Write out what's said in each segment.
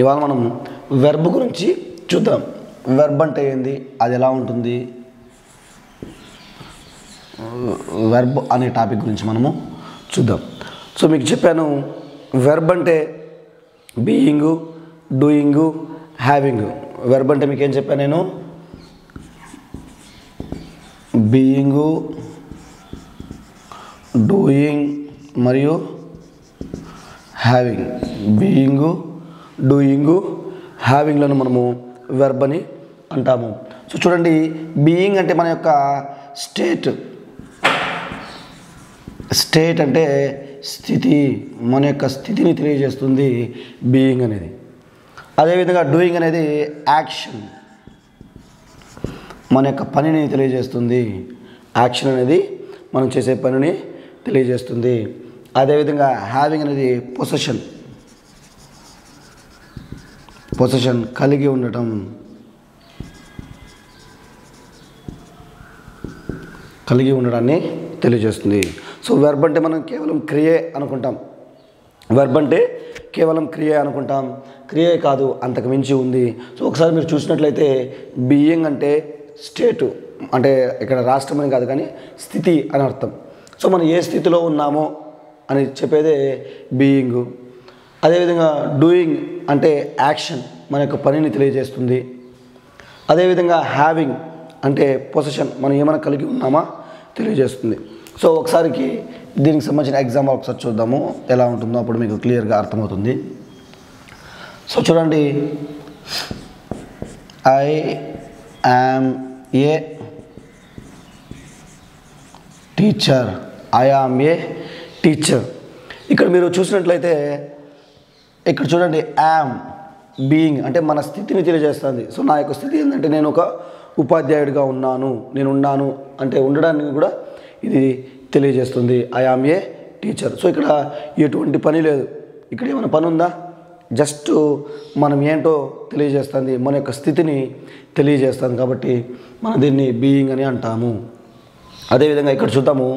ఇవాళ మనం వెర్బ్ గురించి చూద్దాం. వెర్బ్ అంటే ఏంది, అది ఎలా ఉంటుంది, వెర్బ్ అనే టాపిక్ గురించి మనము చూద్దాం. సో మీకు చెప్పాను, వెర్బ్ అంటే బీయింగు, డూయింగు, హ్యావింగ్. వెర్బ్ అంటే మీకేం చెప్పాను నేను, బీయింగు, డూయింగ్ మరియు హ్యావింగ్. బీయింగు, డూయింగు, హ్యావింగ్లను మనము వెర్బ్ అని అంటాము. సో చూడండి, బీయింగ్ అంటే మన యొక్క స్టేట్ అంటే స్థితి, మన యొక్క స్థితిని తెలియజేస్తుంది బీయింగ్ అనేది. అదేవిధంగా డూయింగ్ అనేది యాక్షన్, మన యొక్క పనిని తెలియజేస్తుంది. యాక్షన్ అనేది మనం చేసే పనిని తెలియజేస్తుంది. అదేవిధంగా హ్యావింగ్ అనేది పొసెషన్ కలిగి ఉండటం, కలిగి ఉండడాన్ని తెలియజేస్తుంది. సో వెర్బ్ అంటే మనం కేవలం క్రియే అనుకుంటాం. వెర్బ్ అంటే కేవలం క్రియే అనుకుంటాం. క్రియే కాదు, అంతకు మించి ఉంది. సో ఒకసారి మీరు చూసినట్లయితే బీయింగ్ అంటే స్టేటు, అంటే ఇక్కడ రాష్ట్రం అని కాదు కానీ స్థితి అని అర్థం. సో మనం ఏ స్థితిలో ఉన్నామో అని చెప్పేదే బీయింగు. అదేవిధంగా డూయింగ్ అంటే యాక్షన్, మన యొక్క పనిని తెలియజేస్తుంది. అదేవిధంగా హ్యావింగ్ అంటే పొసెషన్, మనం ఏమైనా కలిగి ఉన్నామా తెలియజేస్తుంది. సో ఒకసారికి దీనికి సంబంధించిన ఎగ్జాంపుల్ ఒకసారి చూద్దాము, ఎలా ఉంటుందో అప్పుడు మీకు క్లియర్గా అర్థమవుతుంది. సో చూడండి, I am a teacher. I am a teacher. ఇక్కడ మీరు చూసినట్లయితే ఇక్కడ చూడండి, యామ్ బీయింగ్ అంటే మన స్థితిని తెలియజేస్తుంది. సో నా యొక్క స్థితి ఏంటంటే నేను ఒక ఉపాధ్యాయుడిగా ఉన్నాను, నేను ఉన్నాను అంటే ఉండడానికి కూడా ఇది తెలియజేస్తుంది. I am a teacher. So ఇక్కడ ఎటువంటి పని లేదు, ఇక్కడ ఏమైనా పని ఉందా, జస్ట్ మనం ఏంటో తెలియజేస్తుంది, మన యొక్క స్థితిని తెలియజేస్తుంది. కాబట్టి మనం దీన్ని బీయింగ్ అని అంటాము. అదేవిధంగా ఇక్కడ చూద్దాము,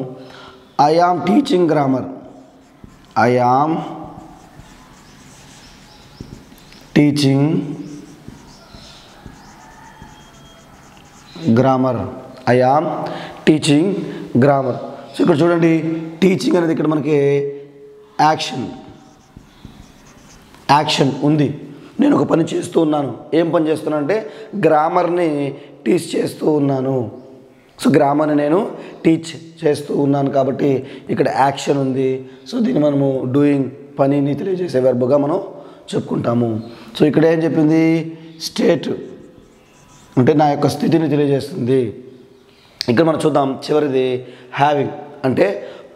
I am teaching grammar. I am teaching grammar. I am teaching grammar. So ఇక్కడ చూడండి, టీచింగ్ అనేది ఇక్కడ మనకి యాక్షన్ ఉంది. నేను ఒక పని చేస్తూ ఉన్నాను. ఏం పని చేస్తున్నాను అంటే గ్రామర్ని టీచ్ చేస్తూ ఉన్నాను. సో గ్రామర్ని నేను టీచ్ చేస్తూ ఉన్నాను కాబట్టి ఇక్కడ యాక్షన్ ఉంది. సో దీన్ని మనము డూయింగ్, పనిని తెలియజేసే వెర్బ్గా మనం చెప్పుకుంటాము. సో ఇక్కడ ఏం చెప్పింది, స్టేట్ అంటే నా యొక్క స్థితిని తెలియజేస్తుంది. ఇక్కడ మనం చూద్దాం, చివరిది హ్యావింగ్ అంటే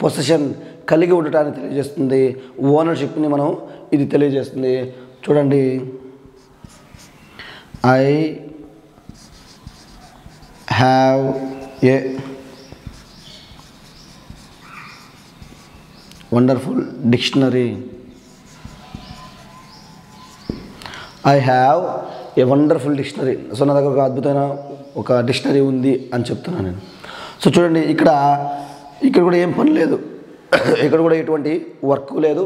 పొసెషన్, కలిగి ఉండటాన్ని తెలియజేస్తుంది. ఓనర్షిప్ని మనం ఇది తెలియజేస్తుంది. చూడండి, I have a wonderful dictionary. I have a wonderful dictionary. So నా దగ్గర ఒక అద్భుతమైన ఒక డిక్షనరీ ఉంది అని చెప్తున్నాను నేను. సో చూడండి, ఇక్కడ కూడా ఏం పని లేదు, ఇక్కడ కూడా ఎటువంటి వర్క్ లేదు,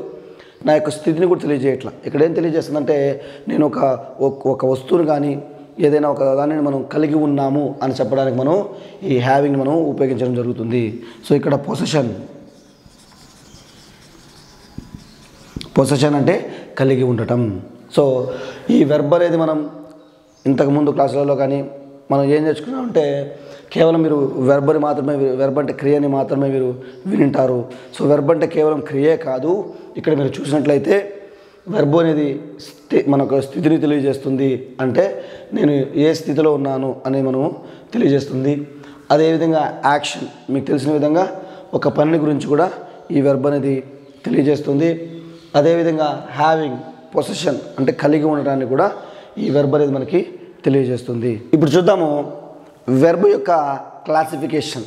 నా యొక్క స్థితిని కూడా తెలియజేయట్లా. ఇక్కడ ఏం తెలియజేస్తుందంటే నేను ఒక వస్తువుని కానీ ఏదైనా ఒక దానిని మనం కలిగి ఉన్నాము అని చెప్పడానికి మనం ఈ హ్యావింగ్ మనం ఉపయోగించడం జరుగుతుంది. సో ఇక్కడ పొసెషన్ అంటే కలిగి ఉండటం. సో ఈ వెర్బ్ అనేది మనం ఇంతకుముందు క్లాసులలో కానీ మనం ఏం నేర్చుకున్నామంటే కేవలం మీరు వెర్బ్ అంటే క్రియని మాత్రమే మీరు వినింటారు. సో వెర్బ్ అంటే కేవలం క్రియే కాదు, ఇక్కడ మీరు చూసినట్లయితే వెర్బ్ అనేది మనకు స్థితిని తెలియజేస్తుంది. అంటే నేను ఏ స్థితిలో ఉన్నాను అని మనము తెలియజేస్తుంది. అదేవిధంగా యాక్షన్, మీకు తెలిసిన విధంగా ఒక పని గురించి కూడా ఈ వెర్బ్ అనేది తెలియజేస్తుంది. అదేవిధంగా హ్యావింగ్, పొసెషన్ అంటే కలిగి ఉండటాన్ని కూడా ఈ వెర్బ్ అనేది మనకి తెలియజేస్తుంది. ఇప్పుడు చూద్దాము వెర్బ్ యొక్క క్లాసిఫికేషన్,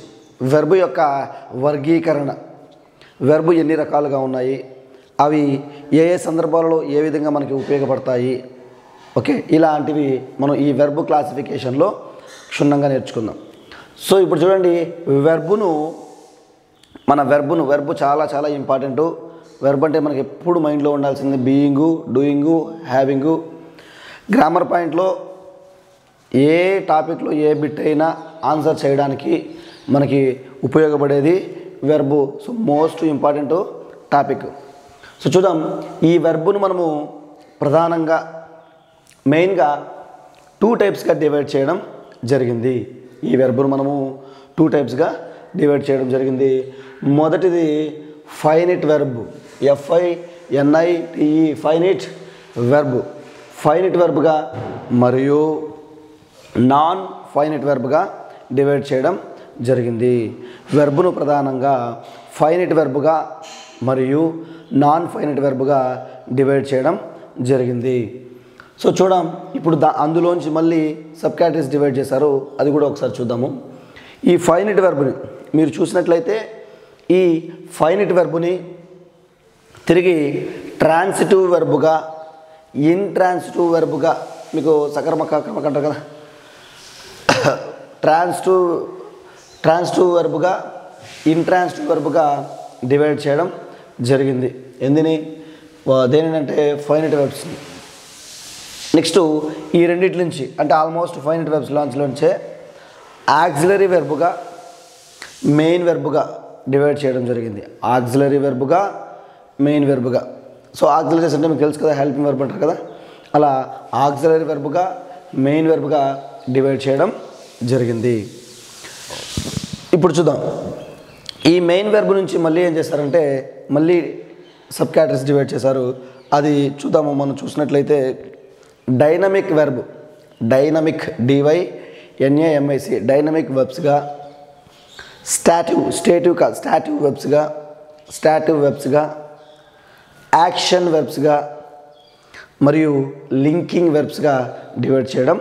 వెర్బ్ యొక్క వర్గీకరణ. వెర్బ్ ఎన్ని రకాలుగా ఉన్నాయి, అవి ఏ సందర్భాలలో ఏ విధంగా మనకి ఉపయోగపడతాయి, ఓకే, ఇలాంటివి మనం ఈ వెర్బ్ క్లాసిఫికేషన్లో క్షుణ్ణంగా నేర్చుకుందాం. సో ఇప్పుడు చూడండి, వెర్బ్ చాలా చాలా ఇంపార్టెంటు. వెర్బ్ అంటే మనకి ఎప్పుడు మైండ్లో ఉండాల్సింది బీయింగు, డూయింగు, హ్యావింగు, గ్రామర్ పాయింట్లో ఏ టాపిక్లో ఏ బిట్ అయినా ఆన్సర్ చేయడానికి మనకి ఉపయోగపడేది verb. So most important topic. So చూద్దాం, ఈ వెర్బును మనము ప్రధానంగా మెయిన్గా 2 టైప్స్గా డివైడ్ చేయడం జరిగింది. ఈ వెర్బును మనము 2 టైప్స్గా డివైడ్ చేయడం జరిగింది. మొదటిది finite verb, FINITE, finite verb, finite వెర్బ్గా మరియు నాన్ ఫైనిట్ వెర్బ్గా డివైడ్ చేయడం జరిగింది. వెర్బును ప్రధానంగా ఫైనిట్ వెర్బ్గా మరియు నాన్ ఫైనిట్ వెర్బ్గా డివైడ్ చేయడం జరిగింది. సో చూద్దాం, ఇప్పుడు అందులోంచి మళ్ళీ సబ్ కేటగిరీస్ డివైడ్ చేశారు, అది కూడా ఒకసారి చూద్దాము. ఈ ఫైనిట్ వెర్బ్ని మీరు చూసినట్లయితే ఈ ఫైనిట్ వెర్బ్ని తిరిగి ట్రాన్సిటివ్ వెర్బ్గా, ఇంట్రాన్సిటివ్ వెర్బ్గా, మీకు సకర్మక కర్మక అంటారు కదా, ట్రాన్సిటివ్ వెర్బ్గా, ఇంట్రాన్సిటివ్ వెర్బ్గా డివైడ్ చేయడం జరిగింది. దేనినంటే ఫైనిట్ వెర్బ్స్ని. నెక్స్ట్ ఈ రెండింటి నుంచి అంటే ఆల్మోస్ట్ ఫైనిట్ వెర్బ్స్ లాంచ్లోంచే ఆక్సిలరీ వెర్బ్గా, మెయిన్ వెర్బ్గా డివైడ్ చేయడం జరిగింది. ఆక్సిలరీ వెర్బ్గా, మెయిన్ వెర్బ్గా. సో ఆక్సిలరీస్ అంటే మీకు తెలుసు కదా, హెల్పింగ్ వెర్బ్ అంటారు కదా, అలా ఆక్సిలరీ వెర్బ్గా, మెయిన్ వెర్బ్గా డివైడ్ చేయడం జరిగింది. ఇప్పుడు చూద్దాం, ఈ మెయిన్ వెర్బ్ నుంచి మళ్ళీ ఏం చేశారంటే మళ్ళీ సబ్ కేటగిరీస్ డివైడ్ చేశారు, అది చూద్దాము. మనం చూసినట్లయితే dynamic verb, dynamic DYNAMIC dynamic వెర్బ్స్గా, స్టాటివ్ వెర్బ్స్గా, యాక్షన్ వెర్బ్స్గా మరియు లింకింగ్ వెర్బ్స్గా డివైడ్ చేయడం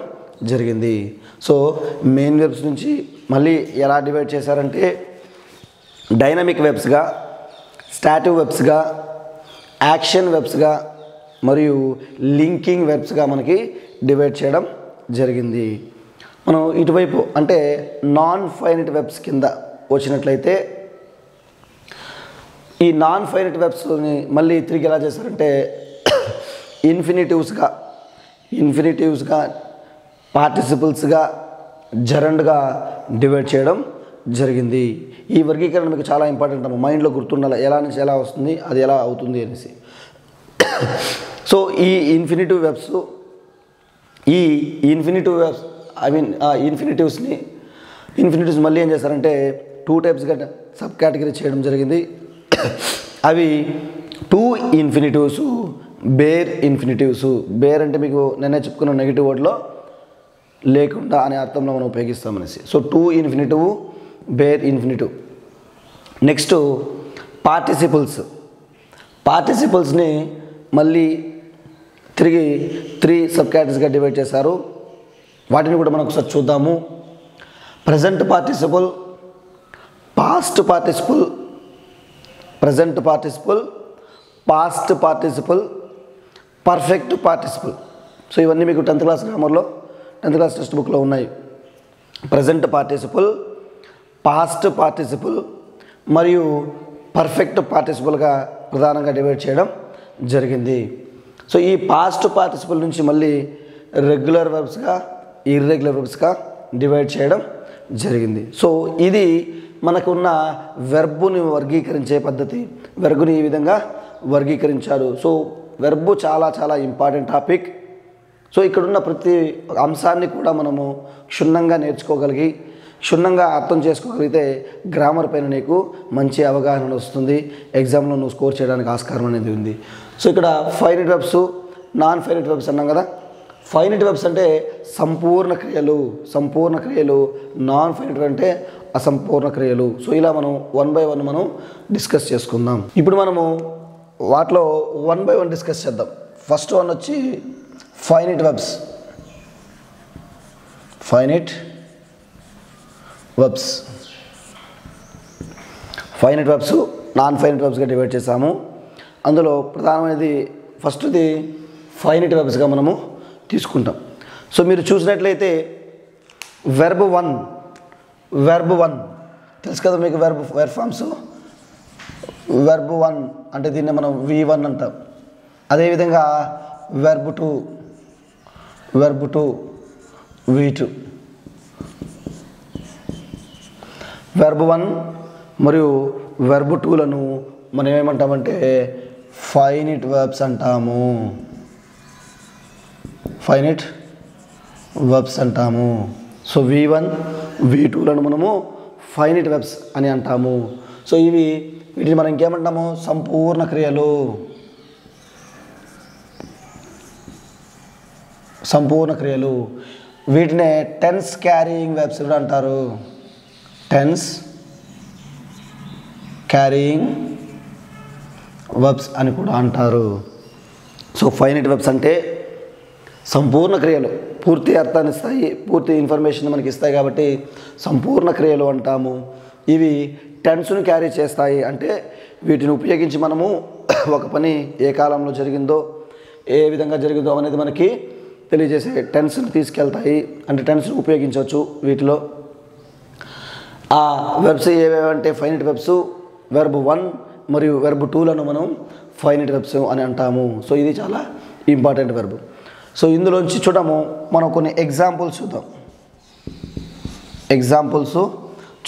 జరిగింది. సో మెయిన్ వెర్బ్స్ నుంచి మళ్ళీ ఎలా డివైడ్ చేశారంటే డైనమిక్ వెర్బ్స్గా, స్టాటివ్ వెర్బ్స్గా, యాక్షన్ వెర్బ్స్గా మరియు లింకింగ్ వెర్బ్స్గా మనకి డివైడ్ చేయడం జరిగింది. మనం ఇటువైపు అంటే నాన్ ఫైనిట్ వెర్బ్స్ కింద వచ్చినట్లయితే ఈ నాన్ ఫైనిట్ వెర్బ్స్ని మళ్ళీ తిరిగి ఎలా చేశారంటే ఇన్ఫినిటివ్స్గా, పార్టిసిపుల్స్గా, జరండ్గా డివైడ్ చేయడం జరిగింది. ఈ వర్గీకరణ మీకు చాలా ఇంపార్టెంట్ అమ్మ, మైండ్లో గుర్తుండాలి, ఎలా నుంచి ఎలా వస్తుంది, అది ఎలా అవుతుంది అనేసి. సో ఈ ఇన్ఫినిటివ్ వెర్బ్స్ ఇన్ఫినిటివ్స్ మళ్ళీ ఏం చేశారంటే 2 టైప్స్గా సబ్ కేటగిరీ చేయడం జరిగింది. అవి 2 ఇన్ఫినిటివ్స్, బేర్ ఇన్ఫినిటివ్స్. బేర్ అంటే మీకు నేనే చెప్పుకున్న నెగిటివ్ వర్డ్లో లేకుండా అనే అర్థంలో మనం ఉపయోగిస్తామనేసి. So 2 infinitive, bare infinitive. Next పార్టిసిపుల్స్ని మళ్ళీ తిరిగి 3 సబ్ కేటగిరీస్గా డివైడ్ చేశారు. వాటిని కూడా మనం ఒకసారి చూద్దాము. Present participle, past participle, perfect participle. So ఇవన్నీ మీకు 10th class గ్రామర్లో 10th class text బుక్లో ఉన్నాయి. ప్రజెంట్ పార్టిసిపుల్, పాస్ట్ పార్టిసిపుల్ మరియు పర్ఫెక్ట్ పార్టిసిపుల్గా ప్రధానంగా డివైడ్ చేయడం జరిగింది. సో ఈ పాస్ట్ పార్టిసిపుల్ నుంచి మళ్ళీ రెగ్యులర్ వెర్బ్స్గా, ఇర్రెగ్యులర్ వెర్బ్స్గా డివైడ్ చేయడం జరిగింది. సో ఇది మనకున్న వెర్బుని వర్గీకరించే పద్ధతి. వెర్బుని ఈ విధంగా వర్గీకరించారు. సో వెర్బు చాలా చాలా ఇంపార్టెంట్ టాపిక్. సో ఇక్కడున్న ప్రతి అంశాన్ని కూడా మనము క్షుణ్ణంగా నేర్చుకోగలిగి, క్షుణ్ణంగా అర్థం చేసుకోగలిగితే గ్రామర్ పైన నీకు మంచి అవగాహన వస్తుంది. ఎగ్జామ్లో నువ్వు స్కోర్ చేయడానికి ఆస్కారం అనేది ఉంది. సో ఇక్కడ finite verbs, non finite verbs అన్నాం కదా. ఫైనిట్ వెర్బ్స్ అంటే సంపూర్ణ క్రియలు, నాన్ ఫైనిట్ అంటే అసంపూర్ణ క్రియలు. సో ఇలా మనం 1 by 1 మనం డిస్కస్ చేసుకుందాం. ఇప్పుడు మనము వాటిలో 1 by 1 డిస్కస్ చేద్దాం. ఫస్ట్ వన్ వచ్చి finite verbs. Finite verbs non finite వెర్బ్స్గా డివైడ్ చేసాము. అందులో ప్రధానమైనది ఫస్ట్ది ఫైనిట్ వెర్బ్స్గా మనము తీసుకుంటాం. సో మీరు చూసినట్లయితే వెర్బ్ 1 తెలుసు కదా మీకు. వెర్బ్ ఫార్మ్స్ వెర్బ్ 1 అంటే దీన్ని మనం V1 అంటాం. అదేవిధంగా verb 2 verb to V2. Verb 1 మరియు వెర్బ్ 2లను మనం ఏమంటామంటే ఫైనిట్ వెర్బ్స్ అంటాము. ఫైనిట్ వెర్బ్స్ అంటాము. సో V1 V2లను మనము ఫైనిట్ వెర్బ్స్ అని అంటాము. సో వీటిని మనం ఇంకేమంటాము, సంపూర్ణ క్రియలు. సంపూర్ణ క్రియలు. వీటినే టెన్స్ క్యారీయింగ్ వెర్బ్స్ కూడా అంటారు. టెన్స్ క్యారీయింగ్ వెర్బ్స్ అని కూడా అంటారు. సో ఫైనైట్ వెర్బ్స్ అంటే సంపూర్ణ క్రియలు, పూర్తి అర్థాన్ని ఇస్తాయి, పూర్తి ఇన్ఫర్మేషన్ మనకి ఇస్తాయి కాబట్టి సంపూర్ణ క్రియలు అంటాము. ఇవి టెన్స్ను క్యారీ చేస్తాయి. అంటే వీటిని ఉపయోగించి మనము ఒక పని ఏ కాలంలో జరిగిందో, ఏ విధంగా జరిగిందో అనేది మనకి తెలియజేసే టెన్స్ని తీసుకెళ్తాయి. అంటే టెన్స్ను ఉపయోగించవచ్చు వీటిలో. ఆ వెర్బ్స్ ఏవేవంటే ఫైనైట్ వెర్బ్స్, వెర్బ్ 1 మరియు వెర్బ్ 2లను మనం ఫైనైట్ వెర్బ్స్ అని అంటాము. సో ఇది చాలా ఇంపార్టెంట్ వెర్బ్. సో ఇందులోంచి చూద్దాము, మనం కొన్ని ఎగ్జాంపుల్స్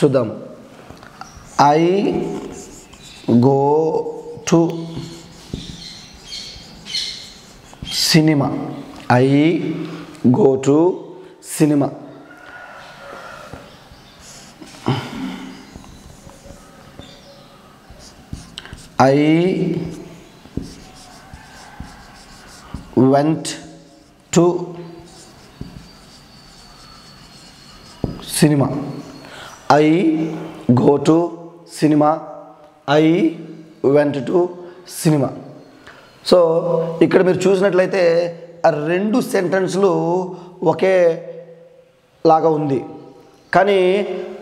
చూద్దాము. I go to cinema. I go to cinema. I went to cinema. I go to cinema. I went to cinema. So ఇక్కడ మీరు చూసినట్లయితే ఆ రెండు సెంటెన్స్లు ఒకే లాగా ఉంది. కానీ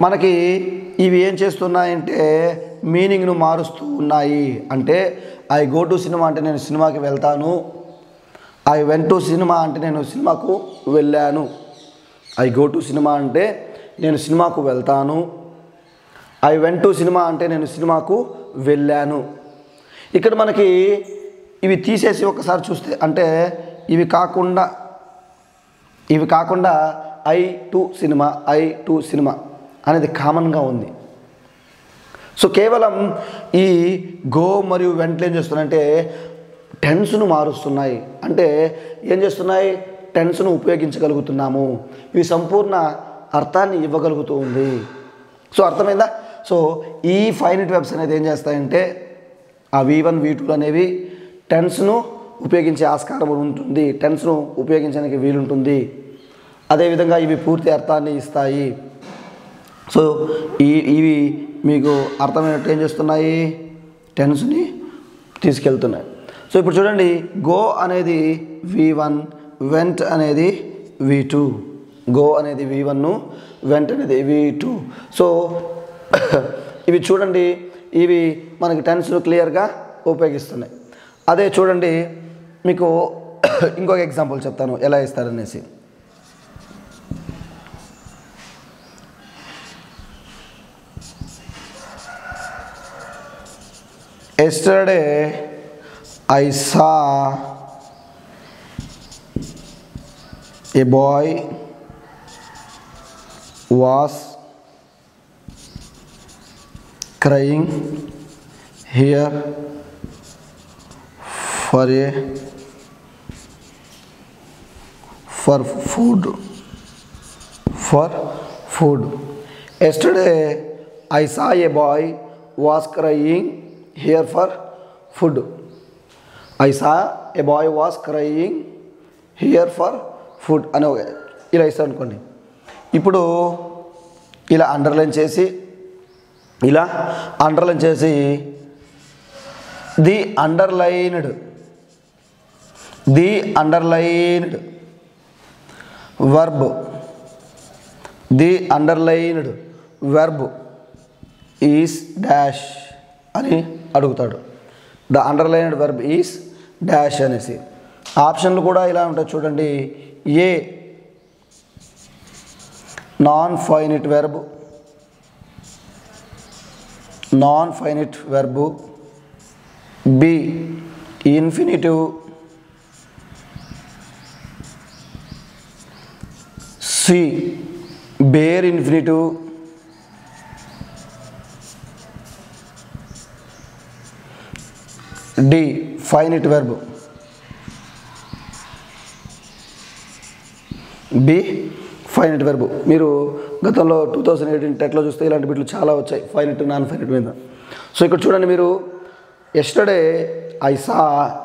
మనకి ఇవి ఏం చేస్తున్నాయంటే మీనింగ్ను మారుస్తూ ఉన్నాయి. అంటే ఐ గో టు సినిమా అంటే నేను సినిమాకి వెళ్తాను. ఐ వెంట్ టు సినిమా అంటే నేను సినిమాకు వెళ్ళాను. ఐ గో టు సినిమా అంటే నేను సినిమాకు వెళ్తాను. ఐ వెంట్ టు సినిమా అంటే నేను సినిమాకు వెళ్ళాను. ఇక్కడ మనకి ఇవి తీసేసి ఒకసారి చూస్తే, అంటే ఇవి కాకుండా ఐ టు సినిమా అనేది కామన్గా ఉంది. సో కేవలం ఈ గో మరియు వెంటనే ఏం చేస్తున్నాయంటే టెన్స్ను మారుస్తున్నాయి. అంటే ఏం చేస్తున్నాయి, టెన్స్ను ఉపయోగించగలుగుతున్నాము. ఇవి సంపూర్ణ అర్థాన్ని ఇవ్వగలుగుతూ ఉంది. సో అర్థమైందా? సో ఈ ఫైనైట్ వెర్బ్స్ అనేది ఏం చేస్తాయంటే ఆ V1 V2 అనేవి టెన్స్ను ఉపయోగించే ఆస్కారం ఉంటుంది, టెన్స్ను ఉపయోగించడానికి వీలుంటుంది. అదేవిధంగా ఇవి పూర్తి అర్థాన్ని ఇస్తాయి. సో ఇవి మీకు అర్థమైనట్టు ఏం చేస్తున్నాయి, టెన్స్ని తీసుకెళ్తున్నాయి. సో ఇప్పుడు చూడండి, గో అనేది V1, వెంట్ అనేది V2. గో అనేది V1, వెంట్ అనేది V2. సో ఇవి చూడండి, ఇవి మనకి టెన్స్ను క్లియర్గా ఉపయోగిస్తున్నాయి. అదే చూడండి, మీకు ఇంకొక ఎగ్జాంపుల్ చెప్తాను ఎలా ఇస్తారనేసి. Yesterday I saw a boy was crying here for food. Yesterday I saw a boy was crying here for food. I saw a boy was crying here for food అని ఇలా ఇస్తాను అనుకోండి. ఇప్పుడు ఇలా అండర్లైన్ చేసి the underlined verb is dash అని అడుగుతాడు. The underlined verb is dash అనేసి. ఆప్షన్లు కూడా ఇలా ఉంటాయి చూడండి. A non finite verb, B infinitive, C bare infinitive, D finite verb, B finite verb. మీరు గతంలో 2018 టెట్లో చూస్తే ఇలాంటి బిట్లు చాలా వచ్చాయి ఫైనైట్ నాన్ ఫైనైట్ మీద. సో ఇక్కడ చూడండి, మీరు yesterday I saw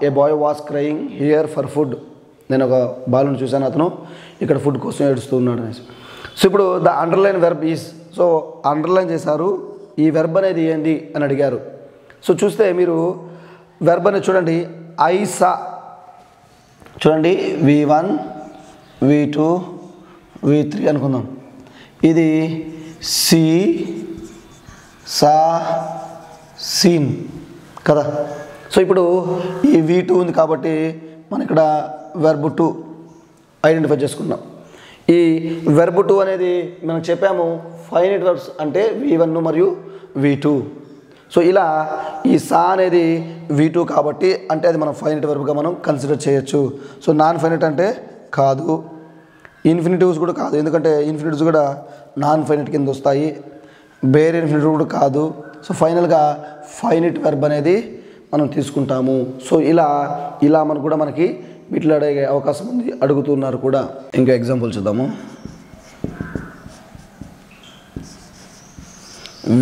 a boy was crying here for food. నేను ఒక బాలుని చూశాను, అతను ఇక్కడ ఫుడ్ కోసం ఏడుస్తూ ఉన్నాడు అనేసి. సో ఇప్పుడు the underline verb is, so underline చేశారు, ఈ వెర్బ్ అనేది ఏంది అని అడిగారు. సో చూస్తే మీరు వెర్బ్ అనేది చూడండి, ఐ సా చూడండి, V1 V2 V3 అనుకుందాం. ఇది సి సా సీన్ కదా. సో ఇప్పుడు ఈ V2 ఉంది కాబట్టి మనం ఇక్కడ వెర్బ్ 2 ఐడెంటిఫై చేసుకున్నాం. ఈ వెర్బ్ 2 అనేది మనం చెప్పాము ఫైనైట్ వెర్బ్స్ అంటే V1 మరియు V2. సో ఇలా ఈ సా అనేది V2 కాబట్టి అంటే అది మనం ఫైనైట్ వెర్బ్గా మనం కన్సిడర్ చేయొచ్చు. సో నాన్ ఫైనైట్ అంటే కాదు, ఇన్ఫినిటివ్స్ కూడా కాదు, ఎందుకంటే ఇన్ఫినిటివ్స్ కూడా నాన్ ఫైనైట్ కింద వస్తాయి. బేర్ ఇన్ఫినిటివ్ కూడా కాదు. సో ఫైనల్గా ఫైనైట్ వెర్బ్ అనేది మనం తీసుకుంటాము. సో ఇలా మనకు కూడా మనకి వీటిలో అడిగే అవకాశం ఉంది, అడుగుతున్నారు కూడా. ఇంకా ఎగ్జాంపుల్ చూద్దాము.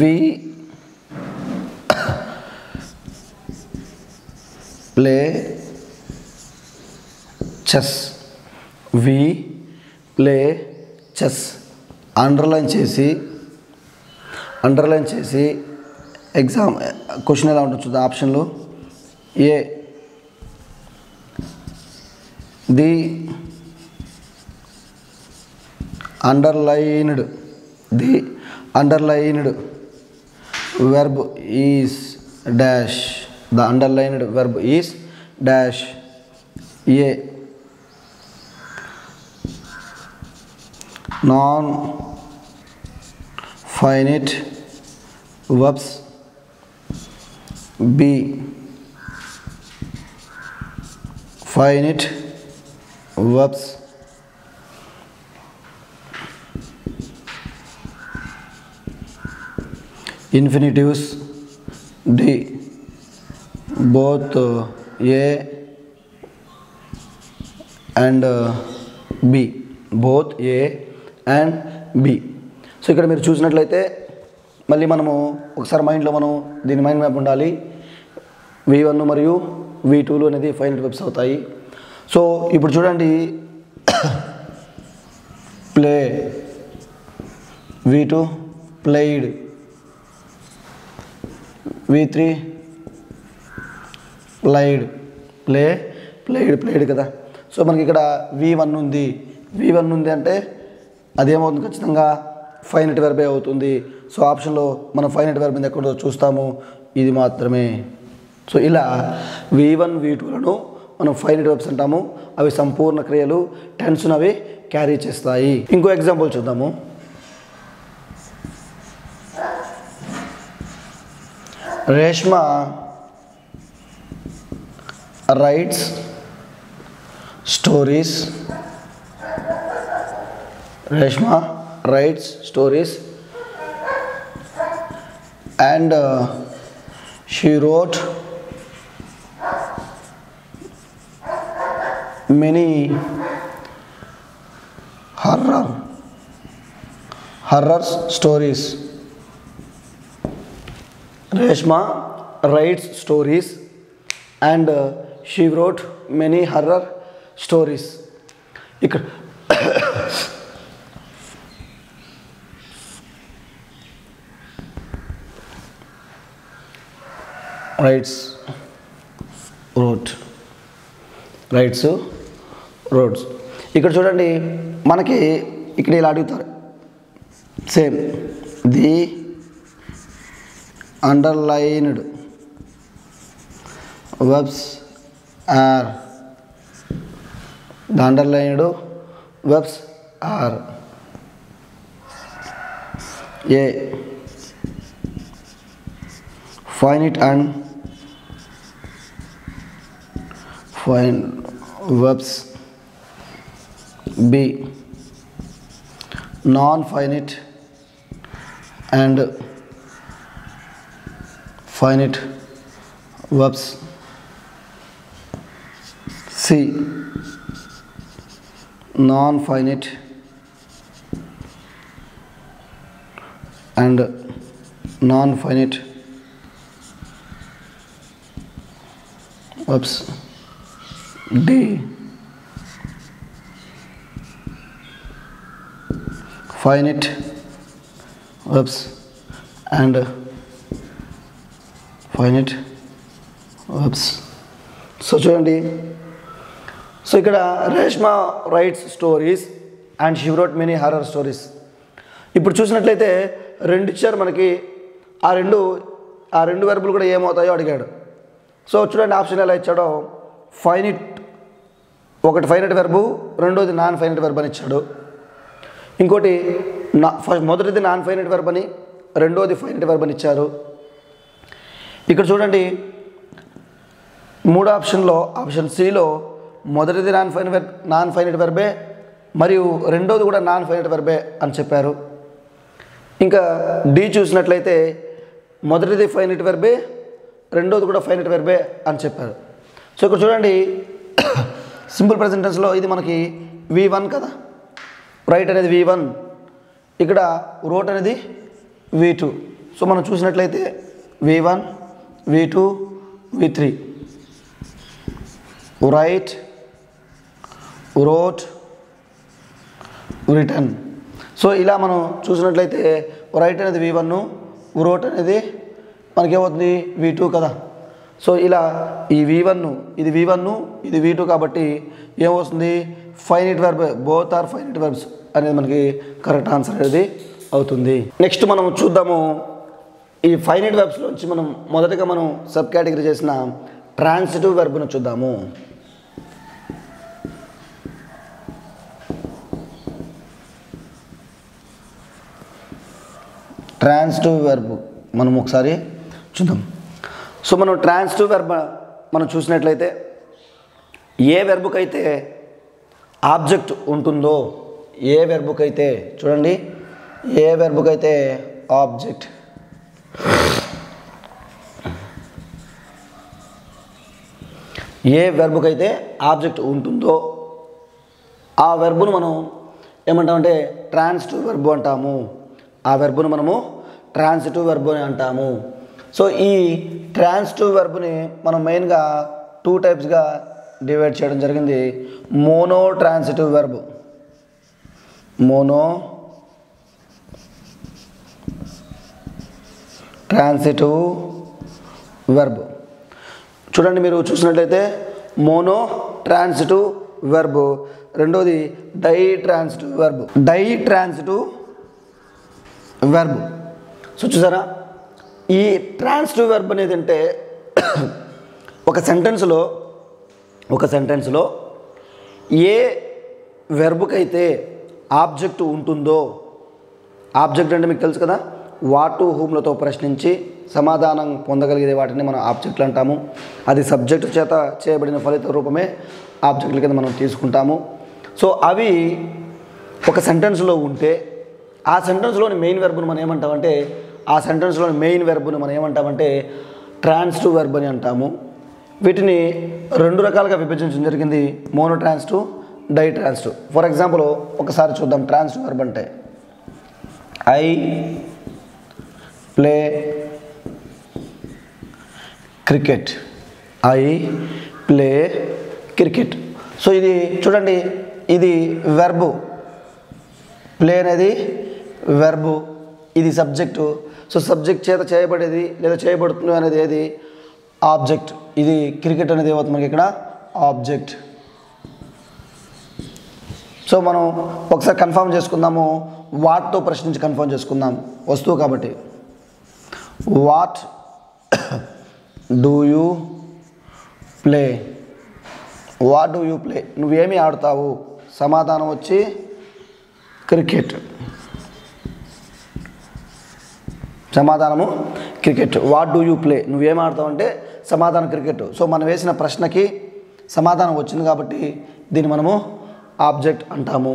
We play chess, we play chess. Underline చేసి ఎగ్జామ్ క్వశ్చన్ ఎలా ఉంటుంది చూద్దాం. ఆప్షన్లు A the underlined verb is dash, the underlined verb is dash. A non finite verbs, B finite verbs, infinitives, D both A and B, both A and B. So ఇక్కడ మీరు చూసినట్లయితే మళ్ళీ మనము ఒకసారి మైండ్లో మనం దీని మైండ్ మ్యాప్ ఉండాలి. V1 మరియు V2 అనేది ఫైనైట్ వెర్బ్స్ అవుతాయి. సో ఇప్పుడు చూడండి, play V2 played, V3 played, played కదా. సో మనకి ఇక్కడ V1 ఉంది అంటే అదేమవుతుంది, ఖచ్చితంగా ఫైనైట్ వెర్బే అవుతుంది. సో ఆప్షన్లో మనం ఫైనైట్ వెర్బ్ ఎక్కడో చూస్తాము, ఇది మాత్రమే. సో ఇలా V1 V2లను మనం ఫైనైట్ వెర్బ్స్ అంటాము. అవి సంపూర్ణ క్రియలు, టెన్స్ను అవి క్యారీ చేస్తాయి. ఇంకో ఎగ్జాంపుల్ చూద్దాము. Reshma rights stories, Reshma writes stories and she wrote many horror stories. Reshma writes stories and she wrote many horror stories. ఇక్కడ రైట్స్ రోడ్స్. ఇక్కడ చూడండి, మనకి ఇక్కడ ఇలా అడుగుతారు, same the underlined verbs are, the underlined verbs are A finite and fine verbs, B non-finite and finite verbs. C, non-finite and non-finite verbs. D, finite verbs and finite verbs. So చూడండి, so ఇక్కడ Reshma rights stories and she wrote many horror stories. ఇప్పుడు చూసినట్లయితే రెండు ఇచ్చారు మనకి, ఆ రెండు వెర్బులు కూడా ఏమవుతాయో అడిగాడు. సో చూడండి ఆప్షన్ ఎలా ఇచ్చాడో, ఫైనిట్ ఒకటి ఫైనట్ వెర్బు, రెండోది నాన్ ఫైనట్ వెర్బ్ అని ఇచ్చాడు. ఇంకోటి మొదటిది నాన్ ఫైనట్ వెర్బ్ అని, రెండోది ఫైనట్ వెర్బ్ అని ఇచ్చారు. ఇక్కడ చూడండి మూడో ఆప్షన్లో, ఆప్షన్ సిలో మొదటిది నాన్ ఫైనట్ వెర్బే మరియు రెండోది కూడా నాన్ ఫైనట్ వెర్బే అని చెప్పారు. ఇంకా డి చూసినట్లయితే మొదటిది ఫైనట్ వెర్బే, రెండోది కూడా ఫైనట్ వెర్బే అని చెప్పారు. సో ఇక్కడ చూడండి సింపుల్ ప్రెజెంట్ టెన్స్లో ఇది మనకి V1 కదా, రైట్ అనేది V1, ఇక్కడ రోట్ అనేది V2. సో మనం చూసినట్లయితే V1, V2, V3, right, wrote, return. So ఇలా మనం చూసినట్లయితే రైట్ అనేది V1, రోట్ అనేది మనకేమవుతుంది V2 కదా. సో ఇలా ఈ V1 ఇది V1 ఇది V2 కాబట్టి ఏమవుతుంది finite verb, both are finite verbs అనేది మనకి కరెక్ట్ ఆన్సర్ అనేది అవుతుంది. నెక్స్ట్ మనం చూద్దాము ఈ ఫైనట్ వెర్బ్స్లోంచి మనం మొదటగా మనం సబ్ కేటగిరీ చేసిన ట్రాన్సిటివ్ వెర్బ్ను చూద్దాము. ట్రాన్సిటివ్ వెర్బ్ మనం ఒకసారి చూద్దాం. సో మనం ట్రాన్సిటివ్ వెర్బ్ మనం చూసినట్లయితే ఏ వెర్బుకైతే ఆబ్జెక్ట్ ఉంటుందో, ఏ వెర్బుకైతే చూడండి, ఏ వెర్బుకైతే ఆబ్జెక్ట్, ఏ వెర్బుకైతే ఆబ్జెక్ట్ ఉంటుందో ఆ వెర్బును మనం ఏమంటామంటే ట్రాన్సిటివ్ వెర్బ్ అంటాము. ఆ వెర్బును మనము ట్రాన్సిటివ్ వెర్బ్ అని అంటాము. సో ఈ ట్రాన్సిటివ్ వెర్బ్ని మనం మెయిన్గా 2 టైప్స్గా డివైడ్ చేయడం జరిగింది. Mono transitive verb, mono transitive verb. చూడండి మీరు చూసినట్లయితే మోనో ట్రాన్సిటివ్ వెర్బ్, రెండోది di transitive verb, di transitive verb. So చూసారా ఈ ట్రాన్సిటివ్ వెర్బ్ అనేది అంటే ఒక సెంటెన్స్లో ఏ వెర్బుకైతే ఆబ్జెక్ట్ ఉంటుందో, ఆబ్జెక్ట్ అంటే మీకు తెలుసు కదా, వాటు హూమ్లతో ప్రశ్నించి సమాధానం పొందగలిగే వాటిని మనం ఆబ్జెక్ట్లు అంటాము. అది సబ్జెక్టు చేత చేయబడిన ఫలిత రూపమే ఆబ్జెక్ట్ల కింద మనం తీసుకుంటాము. సో అవి ఒక సెంటెన్స్లో ఉంటే ఆ సెంటెన్స్లోని మెయిన్ వెర్బ్ను మనం ఏమంటామంటే ట్రాన్సిటివ్ వెర్బ్ అని అంటాము. వీటిని 2 రకాలుగా విభజించడం జరిగింది, mono transitive, di transitive. For example ఒకసారి చూద్దాం ట్రాన్సిటివ్ వెర్బ్ అంటే I play cricket, I play cricket. So ఇది చూడండి, ఇది వెర్బు, ప్లే అనేది వెర్బు, ఇది సబ్జెక్టు. సో సబ్జెక్ట్ చేత చేయబడేది లేదా చేయబడుతుంది అనేది ఏది ఆబ్జెక్ట్. ఇది క్రికెట్ అనేది ఏమవుతుంది మనకి ఇక్కడ ఆబ్జెక్ట్. సో మనం ఒకసారి కన్ఫర్మ్ చేసుకుందాము, వాట్తో ప్రశ్నించి కన్ఫర్మ్ చేసుకుందాం, వస్తువు కాబట్టి. What do you play, what do you play, నువ్వేమి ఆడుతావు, సమాధానం వచ్చి క్రికెట్, సమాధానము cricket. What do you play, నువ్వేం ఆడతావు అంటే సమాధానం క్రికెట్. సో మనం వేసిన ప్రశ్నకి సమాధానం వచ్చింది కాబట్టి దీన్ని మనము ఆబ్జెక్ట్ అంటాము.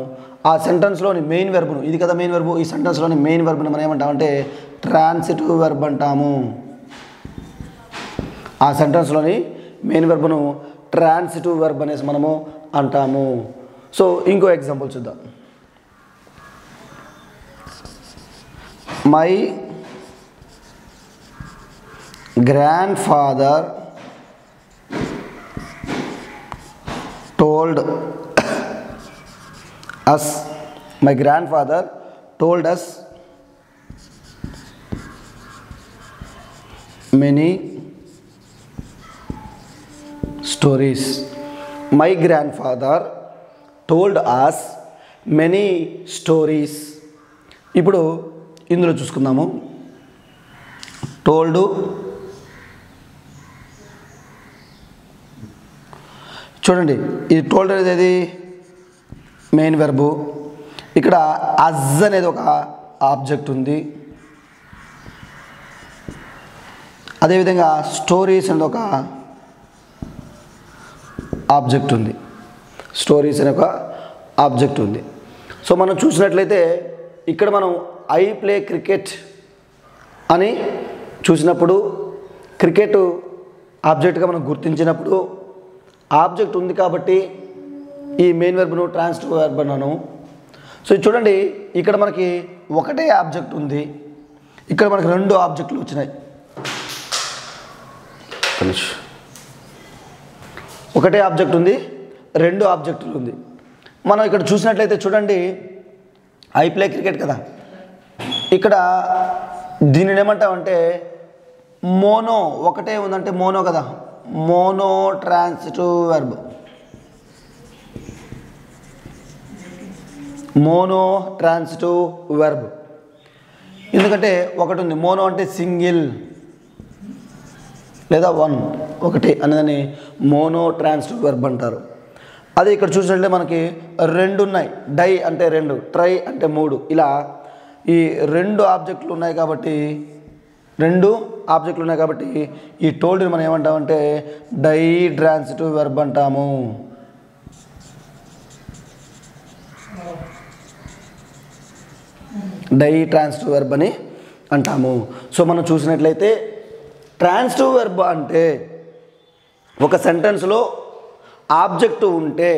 ఆ సెంటెన్స్లోని మెయిన్ వెర్బ్ను, ఇది కదా మెయిన్ వెర్బ్, ఈ సెంటెన్స్లోని మెయిన్ వెర్బ్ని మనం ఏమంటామంటే ట్రాన్సిటివ్ వెర్బ్ అంటాము. ఆ సెంటెన్స్లోని మెయిన్ వెర్బ్ను ట్రాన్సిటివ్ వెర్బ్ అనేసి మనము అంటాము. సో ఇంకో ఎగ్జాంపుల్ చూద్దాం. My grandfather told us, my grandfather told us many stories. My grandfather told us many stories. ఇప్పుడు ఇందులో చూసుకుందాము. టోల్డ్, చూడండి ఇది టోల్డ్ అనేది మెయిన్ వెర్బు, ఇక్కడ అజ్ అనేది ఒక ఆబ్జెక్ట్ ఉంది, అదేవిధంగా స్టోరీస్ అనేది ఒక ఆబ్జెక్ట్ ఉంది, స్టోరీస్ అనే ఒక ఆబ్జెక్ట్ ఉంది. సో మనం చూసినట్లయితే ఇక్కడ మనం ఐ ప్లే క్రికెట్ అని చూసినప్పుడు క్రికెట్ ఆబ్జెక్ట్గా మనం గుర్తించినప్పుడు ఆబ్జెక్ట్ ఉంది కాబట్టి ఈ మెయిన్ వెర్బ్ను ట్రాన్సిటివ్ వెర్బ్ అన్నాను. సో చూడండి ఇక్కడ మనకి ఒకటే ఆబ్జెక్ట్ ఉంది, ఇక్కడ మనకి రెండు ఆబ్జెక్టులు వచ్చినాయి. ఒకటే ఆబ్జెక్ట్ ఉంది, రెండు ఆబ్జెక్టులు ఉంది. మనం ఇక్కడ చూసినట్లయితే చూడండి ఐ ప్లే క్రికెట్ కదా, ఇక్కడ దీనిని ఏమంటామంటే మోనో, ఒకటే ఉందంటే మోనో కదా, mono transitive verb, mono transitive verb. ఎందుకంటే ఒకటి ఉంది, మోనో అంటే సింగిల్ లేదా వన్, ఒకటి అనేదాన్ని మోనో ట్రాన్సిటివ్ వెర్బ్ అంటారు. అదే ఇక్కడ చూసినట్లయితే మనకి రెండు ఉన్నాయి, డై అంటే రెండు, ట్రై అంటే మూడు, ఇలా ఈ రెండు ఆబ్జెక్టులు ఉన్నాయి కాబట్టి ఈ టోల్డ్ని మనం ఏమంటామంటే డై ట్రాన్సిటివ్ వెర్బ్ అంటాము. డై ట్రాన్సిటివ్ వెర్బ్ అని అంటాము. సో మనం చూసినట్లయితే ట్రాన్సిటివ్ వెర్బ్ అంటే ఒక సెంటెన్స్లో ఆబ్జెక్టు ఉంటే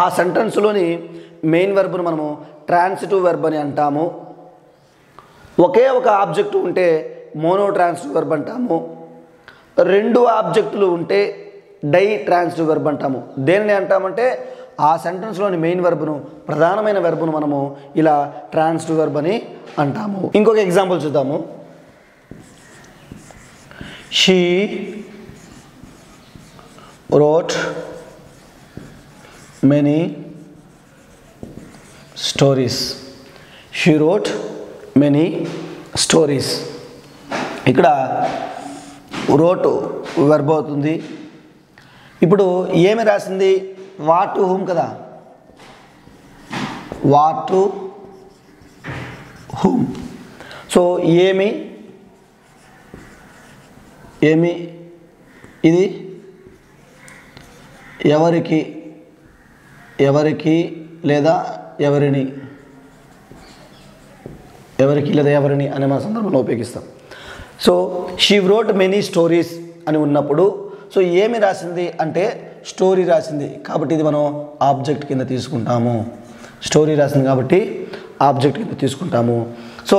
ఆ సెంటెన్స్లోని మెయిన్ వెర్బ్ను మనము ట్రాన్సిటివ్ వెర్బ్ అని అంటాము. ఒకే ఒక ఆబ్జెక్టు ఉంటే మోనో ట్రాన్సిటివ్ వెర్బ్ అంటాము. రెండు ఆబ్జెక్టులు ఉంటే డై ట్రాన్సిటివ్ వెర్బ్ అంటాము. దేనిని అంటామంటే ఆ సెంటెన్స్లోని మెయిన్ వెర్బ్ను, ప్రధానమైన వెర్బ్ను మనము ఇలా ట్రాన్సిటివ్ వెర్బ్ అని అంటాము. ఇంకొక ఎగ్జాంపుల్ చూద్దాము. She wrote many stories. She wrote many stories. ఇక్కడ wrote వెర్బ్ అవుతుంది. ఇప్పుడు ఏమి రాసింది? వాట్ టు హూమ్ కదా, వాట్ టు హూమ్. సో ఏమి ఇది ఎవరికి లేదా ఎవరిని అనే మన సందర్భంలో ఉపయోగిస్తాం. So she wrote many stories అని ఉన్నప్పుడు సో ఏమి రాసింది అంటే స్టోరీ రాసింది కాబట్టి ఇది మనం ఆబ్జెక్ట్ కింద తీసుకుంటాము. స్టోరీ రాసింది కాబట్టి ఆబ్జెక్ట్ కింద తీసుకుంటాము. సో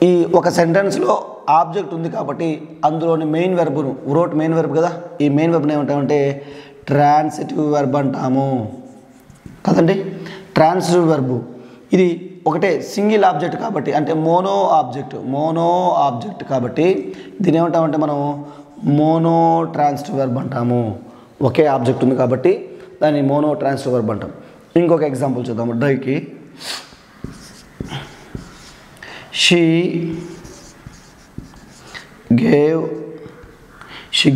ఈ ఒక సెంటెన్స్లో ఆబ్జెక్ట్ ఉంది కాబట్టి అందులోని మెయిన్ వెర్బ్ను, వ్రోట్ మెయిన్ వెర్బ్ కదా, ఈ మెయిన్ వెర్బ్ని ఏమంటామంటే ట్రాన్సిటివ్ వెర్బ్ అంటాము కదండి. ట్రాన్సిటివ్ వెర్బ్ ఇది ఒకటే సింగిల్ ఆబ్జెక్ట్ కాబట్టి, అంటే మోనో ఆబ్జెక్ట్ కాబట్టి దీని ఏమంటామంటే మనం మోనో ట్రాన్సిటివ్ వెర్బ్ అంటాము. ఒకే ఆబ్జెక్ట్ ఉంది కాబట్టి దాన్ని మోనో ట్రాన్సిటివ్ వెర్బ్ అంటాం. ఇంకొక ఎగ్జాంపుల్ చూద్దాము డైకి. She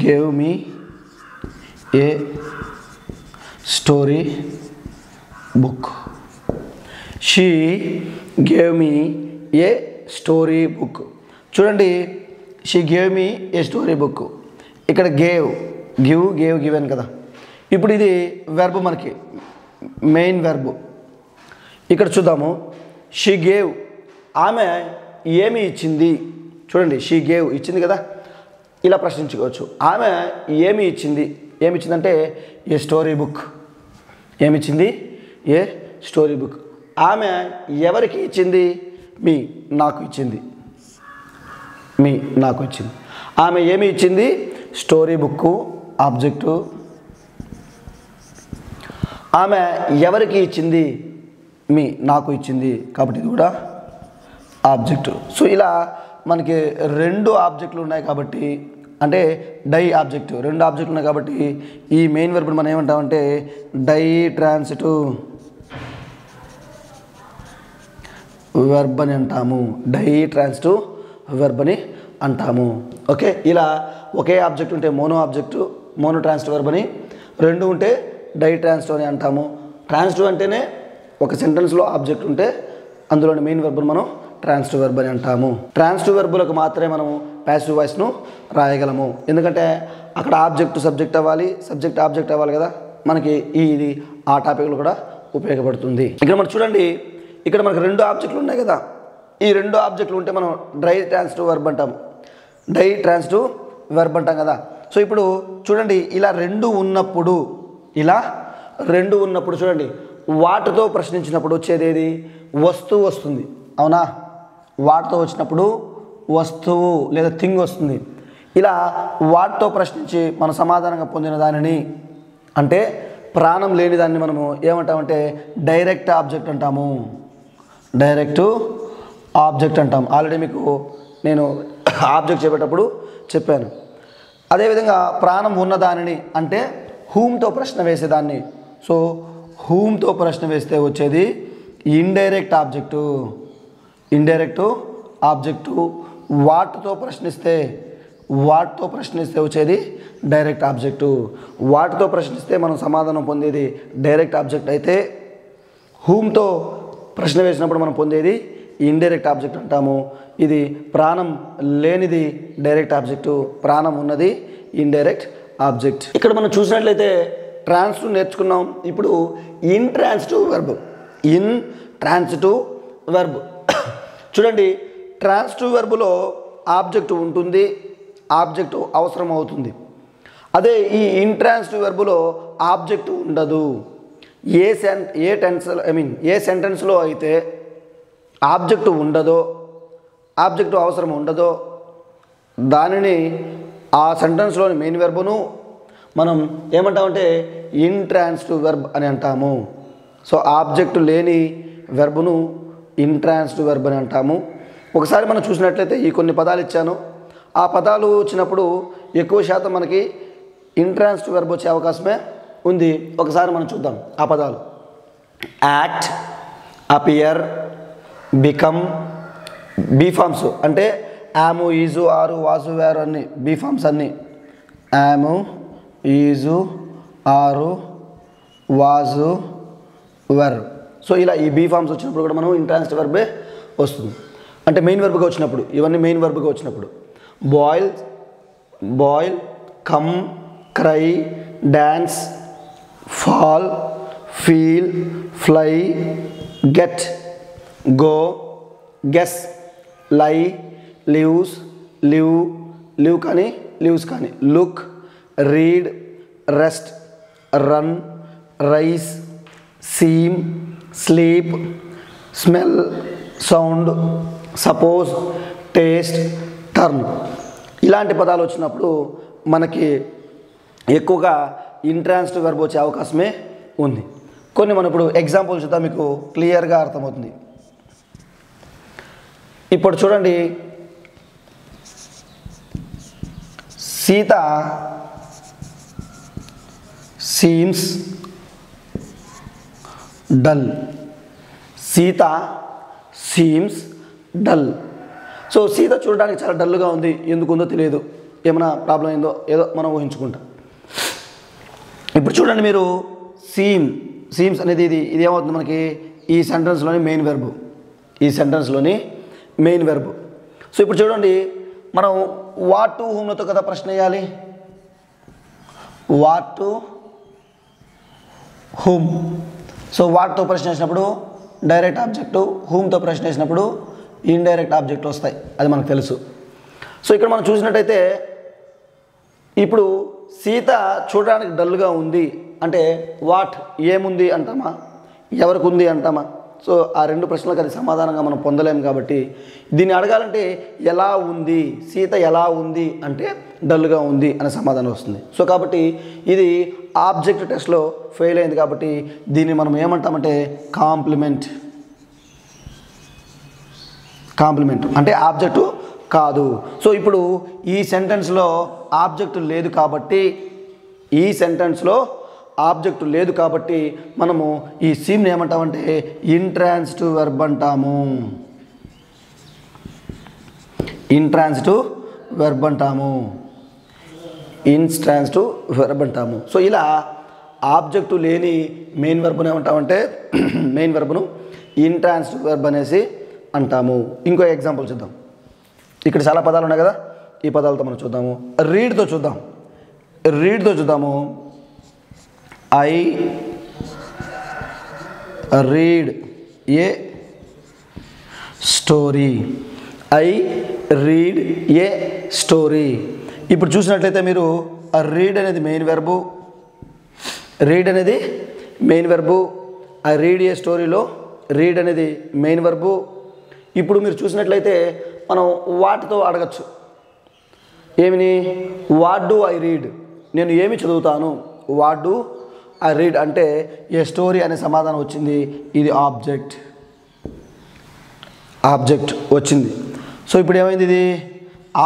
gave me a story book. She gave me a story book. చూడండి, she gave me a story book. ఇక్కడ గివ్ గేవ్ గివెన్ కదా. ఇప్పుడు ఇది వెర్బ్, మనకి మెయిన్ వెర్బ్. ఇక్కడ చూద్దాము. షీ గేవ్, ఆమె ఏమి ఇచ్చింది. చూడండి, షీ గేవ్ ఇచ్చింది కదా, ఇలా ప్రశ్నించుకోవచ్చు. ఆమె ఏమి ఇచ్చింది, ఏమి ఇచ్చిందంటే ఏ స్టోరీ బుక్. ఏమిచ్చింది? ఏ స్టోరీ బుక్. ఆమె ఎవరికి ఇచ్చింది? మీ, నాకు ఇచ్చింది. మీ, నాకు ఇచ్చింది. ఆమె ఏమి ఇచ్చింది? Story book object. ఆమె ఎవరికి ఇచ్చింది? మీ, నాకు ఇచ్చింది. కాబట్టి ఇది కూడా ఆబ్జెక్టు. సో ఇలా మనకి రెండు ఆబ్జెక్టులు ఉన్నాయి కాబట్టి, అంటే డై ఆబ్జెక్టు, రెండు ఆబ్జెక్టులు ఉన్నాయి కాబట్టి ఈ మెయిన్ వెర్బ్ని మనం ఏమంటామంటే డై ట్రాన్సిటివ్ వెర్బ్ అని అంటాము. డై ట్రాన్సిటివ్ వెర్బ్ అని అంటాము. ఓకే, ఇలా ఒకే ఆబ్జెక్ట్ ఉంటే mono object, mono transitive verb అని, రెండు ఉంటే డై ట్రాన్సిటివ్ అని అంటాము. ట్రాన్సిటివ్ అంటేనే ఒక సెంటెన్స్లో ఆబ్జెక్ట్ ఉంటే అందులోని మెయిన్ వెర్బ్ను మనం ట్రాన్సిటివ్ వెర్బ్ అని అంటాము. ట్రాన్సిటివ్ వెర్బులకు మాత్రమే మనము ప్యాసివ్ వాయిస్ను రాయగలము. ఎందుకంటే అక్కడ ఆబ్జెక్ట్ సబ్జెక్ట్ అవ్వాలి, సబ్జెక్ట్ ఆబ్జెక్ట్ అవ్వాలి కదా. మనకి ఇది ఆ టాపిక్లో కూడా ఉపయోగపడుతుంది. ఇక్కడ మనం చూడండి, ఇక్కడ మనకు రెండు ఆబ్జెక్టులు ఉన్నాయి కదా. ఈ రెండు ఆబ్జెక్టులు ఉంటే మనం డై ట్రాన్సిటివ్ వెర్బ్ అంటాము. డై ట్రాన్సిటివ్ వెర్బ్ అంటాం కదా. సో ఇప్పుడు చూడండి, ఇలా రెండు ఉన్నప్పుడు, ఇలా రెండు ఉన్నప్పుడు చూడండి, వాటితో ప్రశ్నించినప్పుడు వచ్చేది ఏది? వస్తువు వస్తుంది. అవునా? వాటితో వచ్చినప్పుడు వస్తువు లేదా థింగ్ వస్తుంది. ఇలా వాటితో ప్రశ్నించి మన సమాధానంగా పొందిన దానిని, అంటే ప్రాణం లేని దాన్ని మనము ఏమంటామంటే డైరెక్ట్ ఆబ్జెక్ట్ అంటాము. డైరెక్ట్ ఆబ్జెక్ట్ అంటాం. ఆల్రెడీ మీకు నేను ఆబ్జెక్ట్ చెప్పేటప్పుడు చెప్పాను. అదేవిధంగా ప్రాణం ఉన్న దానిని అంటే హూమ్తో ప్రశ్న వేసేదాన్ని. సో హూమ్తో ప్రశ్న వేస్తే వచ్చేది ఇండైరెక్ట్ ఆబ్జెక్టు. Indirect object. వాటితో ప్రశ్నిస్తే వచ్చేది డైరెక్ట్ ఆబ్జెక్టు. వాటితో ప్రశ్నిస్తే మనం సమాధానం పొందేది డైరెక్ట్ ఆబ్జెక్ట్ అయితే, హూమ్తో ప్రశ్న వేసినప్పుడు మనం పొందేది ఇండైరెక్ట్ ఆబ్జెక్ట్ అంటాము. ఇది ప్రాణం లేనిది డైరెక్ట్ ఆబ్జెక్టు, ప్రాణం ఉన్నది ఇండైరెక్ట్ ఆబ్జెక్ట్. ఇక్కడ మనం చూసినట్లయితే ట్రాన్సిటివ్ నేర్చుకున్నాం. ఇప్పుడు in transitive verb. In transitive verb చూడండి, ట్రాన్సిటివ్ వెర్బ్లో ఆబ్జెక్ట్ ఉంటుంది, ఆబ్జెక్ట్ అవసరం అవుతుంది. అదే ఈ ఇంట్రాన్సిటివ్ వెర్బ్లో ఆబ్జెక్ట్ ఉండదు. ఏ సెంటెన్స్లో అయితే ఆబ్జెక్ట్ ఉండదో, ఆబ్జెక్ట్ అవసరం ఉండదో, దానిని ఆ సెంటెన్స్లోని మెయిన్ వెర్బ్ను మనం ఏమంటామంటే ఇంట్రాన్సిటివ్ వెర్బ్ అని అంటాము. సో ఆబ్జెక్ట్ లేని వెర్బ్ను ఇంట్రాన్సిటివ్ వెర్బ్ అని అంటాము. ఒకసారి మనం చూసినట్లయితే ఈ కొన్ని పదాలు ఇచ్చాను. ఆ పదాలు వచ్చినప్పుడు ఎక్కువ శాతం మనకి ఇంట్రాన్సిటివ్ వెర్బ్ వచ్చే అవకాశమే ఉంది. ఒకసారి మనం చూద్దాం ఆ పదాలు. యాక్ట్, అపియర్, బికమ్, బీఫామ్స్ అంటే యాము, ఈజు, ఆరు, వాసు, వేరు అన్ని బీఫామ్స్ అన్నీ. యాము, is, are, vase, where. So ఇలా ఈ బీఫామ్స్ వచ్చినప్పుడు కూడా మనం ఇంట్రాన్సిటివ్ వెర్బే వస్తుంది. అంటే మెయిన్ వెర్బ్గా వచ్చినప్పుడు, ఇవన్నీ మెయిన్ వెర్బ్గా వచ్చినప్పుడు. Boil, come, cry, dance, fall, feel, fly, get, go, guess, lie, lives కానీ, look, read, rest, run, rise, seem, sleep, smell, sound, suppose, taste, turn. ఇలాంటి పదాలు వచ్చినప్పుడు మనకి ఎక్కువగా ఇంట్రాన్సిటివ్ వెర్బ్ వచ్చే అవకాశమే ఉంది. కొన్ని మనం ఇప్పుడు ఎగ్జాంపుల్ చూద్దాం, మీకు క్లియర్గా అర్థమవుతుంది. ఇప్పుడు చూడండి, Sita seems dull. Sita seems dull. So Sita చూడడానికి చాలా డల్గా ఉంది. ఎందుకుందో తెలియదు, ఏమైనా ప్రాబ్లం అయిందో ఏదో మనం ఊహించుకుంటాం. ఇప్పుడు చూడండి మీరు, సీమ్స్ అనేది ఇది ఏమవుతుంది మనకి ఈ సెంటెన్స్లోని మెయిన్ వెర్బ్. ఈ సెంటెన్స్లోని మెయిన్ వెర్బ్. సో ఇప్పుడు చూడండి, మనం వాట్ టు హూమ్లతో కదా ప్రశ్న వేయాలి. What to whom. సో వాట్తో ప్రశ్న వేసినప్పుడు డైరెక్ట్ ఆబ్జెక్టు, హూమ్తో ప్రశ్న వేసినప్పుడు ఇండైరెక్ట్ ఆబ్జెక్ట్ వస్తాయి, అది మనకు తెలుసు. సో ఇక్కడ మనం చూసినట్టయితే ఇప్పుడు సీత చూడడానికి డల్గా ఉంది అంటే వాట్ ఏముంది అంటామా, ఎవరికి ఉంది అంటామా? సో ఆ రెండు ప్రశ్నలకు అది సమాధానంగా మనం పొందలేము కాబట్టి దీన్ని అడగాలంటే ఎలా ఉంది, సీత ఎలా ఉంది అంటే డల్గా ఉంది అనే సమాధానం వస్తుంది. సో కాబట్టి ఇది ఆబ్జెక్ట్ టెస్ట్లో ఫెయిల్ అయింది కాబట్టి దీన్ని మనం ఏమంటామంటే కాంప్లిమెంట్. కాంప్లిమెంట్ అంటే ఆబ్జెక్టు కాదు. సో ఇప్పుడు ఈ సెంటెన్స్లో ఆబ్జెక్టు లేదు కాబట్టి, ఈ సెంటెన్స్లో ఆబ్జెక్టు లేదు కాబట్టి మనము ఈ సీమ్ని ఏమంటామంటే ఇంట్రాన్సిటివ్ వెర్బ్ అంటాము. ఇంట్రాన్సిటివ్ వెర్బ్ అంటాము. ఇన్ట్రాన్సిటివ్ వెర్బ్ అంటాము. సో ఇలా ఆబ్జెక్టు లేని మెయిన్ వెర్బ్ను ఏమంటామంటే మెయిన్ వెర్బ్ను ఇంట్రాన్సిటివ్ వెర్బ్ అనేసి అంటాము. ఇంకో ఎగ్జాంపుల్ చూద్దాం. ఇక్కడ చాలా పదాలు ఉన్నాయి కదా, ఈ పదాలతో మనం చూద్దాము. రీడ్తో చూద్దాం. రీడ్తో చూద్దాము. I read A story. I read A story. ఇప్పుడు చూసినట్లయితే మీరు ఆ రీడ్ అనేది మెయిన్ వెర్బు, రీడ్ అనేది మెయిన్ వెర్బు. ఆ రీడ్ ఏ స్టోరీలో రీడ్ అనేది మెయిన్ వెర్బు. ఇప్పుడు మీరు చూసినట్లయితే మనం వాటితో అడగచ్చు. ఏమిని? వాట్ డు ఐ రీడ్, నేను ఏమి చదువుతాను. వాట్ డు ఐ రీడ్ అంటే ఏ స్టోరీ అనే సమాధానం వచ్చింది. ఇది ఆబ్జెక్ట్, ఆబ్జెక్ట్ వచ్చింది. సో ఇప్పుడు ఏమైంది? ఇది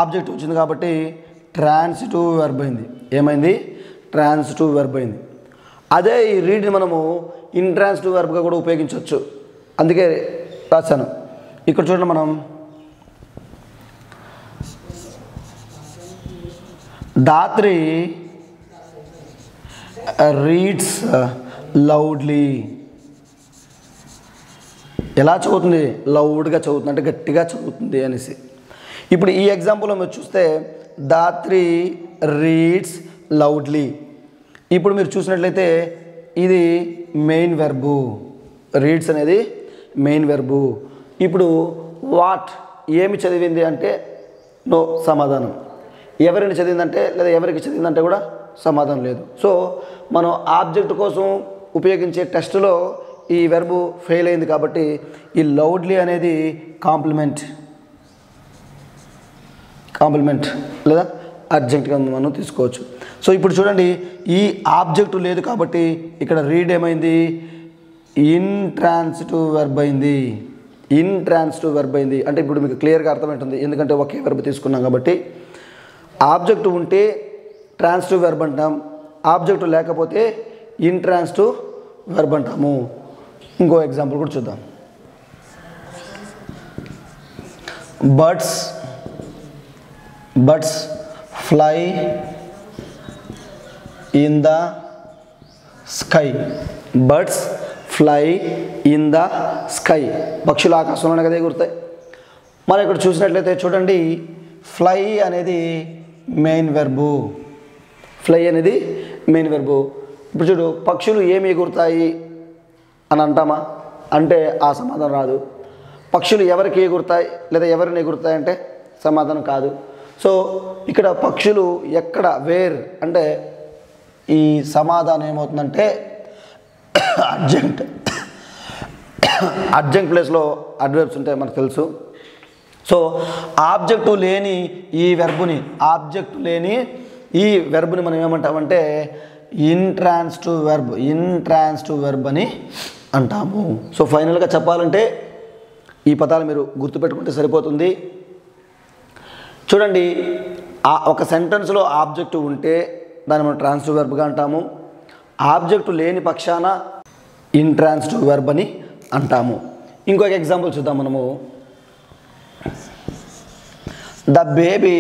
ఆబ్జెక్ట్ వచ్చింది కాబట్టి ట్రాన్సిటివ్ వెర్బ్ అయింది. ఏమైంది? ట్రాన్సిటివ్ వెర్బ్ అయింది. అదే ఈ రీడ్ని మనము ఇంట్రాన్సిటివ్ వెర్బ్గా కూడా ఉపయోగించవచ్చు, అందుకే రాశాను. ఇక్కడ చూడండి, మనం ధాత్రి రీడ్స్ లౌడ్లీ. ఎలా చదువుతుంది? లౌడ్గా చదువుతుంది, అంటే గట్టిగా చదువుతుంది అనేసి. ఇప్పుడు ఈ ఎగ్జాంపుల్లో మీరు చూస్తే ధాత్రి రీడ్స్ లౌడ్లీ. ఇప్పుడు మీరు చూసినట్లయితే ఇది మెయిన్ వెర్బు, రీడ్స్ అనేది మెయిన్ వెర్బు. ఇప్పుడు వాట్ ఏమి చదివింది అంటే నో సమాధానం. ఎవరిని చదివిందంటే లేదా ఎవరికి చదివిందంటే కూడా సమాధానం లేదు. సో మనం ఆబ్జెక్ట్ కోసం ఉపయోగించే టెస్టులో ఈ వెర్బు ఫెయిల్ అయింది కాబట్టి ఈ లౌడ్లీ అనేది కాంప్లిమెంట్, కాంప్లిమెంట్ లేదా అర్జెంట్గా మనం తీసుకోవచ్చు. సో ఇప్పుడు చూడండి, ఈ ఆబ్జెక్టు లేదు కాబట్టి ఇక్కడ రీడ్ ఏమైంది? ఇంట్రాన్సిటివ్ వెర్బ్ అయింది. ఇంట్రాన్సిటివ్ వెర్బ్ అయింది అంటే ఇప్పుడు మీకు క్లియర్గా అర్థమవుతుంది, ఎందుకంటే ఒకే వెర్బ్ తీసుకున్నాం కాబట్టి. ఆబ్జెక్టు ఉంటే ట్రాన్సిటివ్ వెర్బ్ అంటాం, ఆబ్జెక్టు లేకపోతే ఇంట్రాన్సిటివ్ వెర్బ్ అంటాము. ఇంకో ఎగ్జాంపుల్ కూడా చూద్దాం. Birds birds fly in the sky. Birds fly in the sky. పక్షులు ఆకాశంలోనే కదా ఎగురుతాయి. మనం ఇక్కడ చూసినట్లయితే చూడండి, ఫ్లై అనేది మెయిన్ వెర్బు. ఫ్లై అనేది మెయిన్ వెర్బు. ఇప్పుడు చూడు, పక్షులు ఏమి ఎగురుతాయి అని అంటామా అంటే ఆ సమాధానం రాదు. పక్షులు ఎవరికి ఎగురుతాయి లేదా ఎవరిని ఎగురుతాయి అంటే సమాధానం కాదు. సో ఇక్కడ పక్షులు ఎక్కడ, వేర్ అంటే ఈ సమాధానం ఏమవుతుందంటే అర్జెంట్. అర్జెంట్ ప్లేస్లో అడ్వర్బ్స్ ఉంటాయి మనకు తెలుసు. సో ఆబ్జెక్టు లేని ఈ వెర్బుని, ఆబ్జెక్టు లేని ఈ వెర్బుని మనం ఏమంటామంటే ఇంట్రాన్సిటివ్ వెర్బ్, ఇంట్రాన్సిటివ్ వెర్బ్ అని అంటాము. సో ఫైనల్గా చెప్పాలంటే ఈ పదాలు మీరు గుర్తుపెట్టుకుంటే సరిపోతుంది. చూడండి, ఒక సెంటెన్స్లో ఆబ్జెక్టు ఉంటే దాన్ని మనం ట్రాన్సిటివ్ వెర్బ్గా అంటాము. ఆబ్జెక్టు లేని పక్షాన ఇంట్రాన్సిటివ్ వెర్బ్ అని అంటాము. ఇంకొక ఎగ్జాంపుల్ చూద్దాం మనము. The baby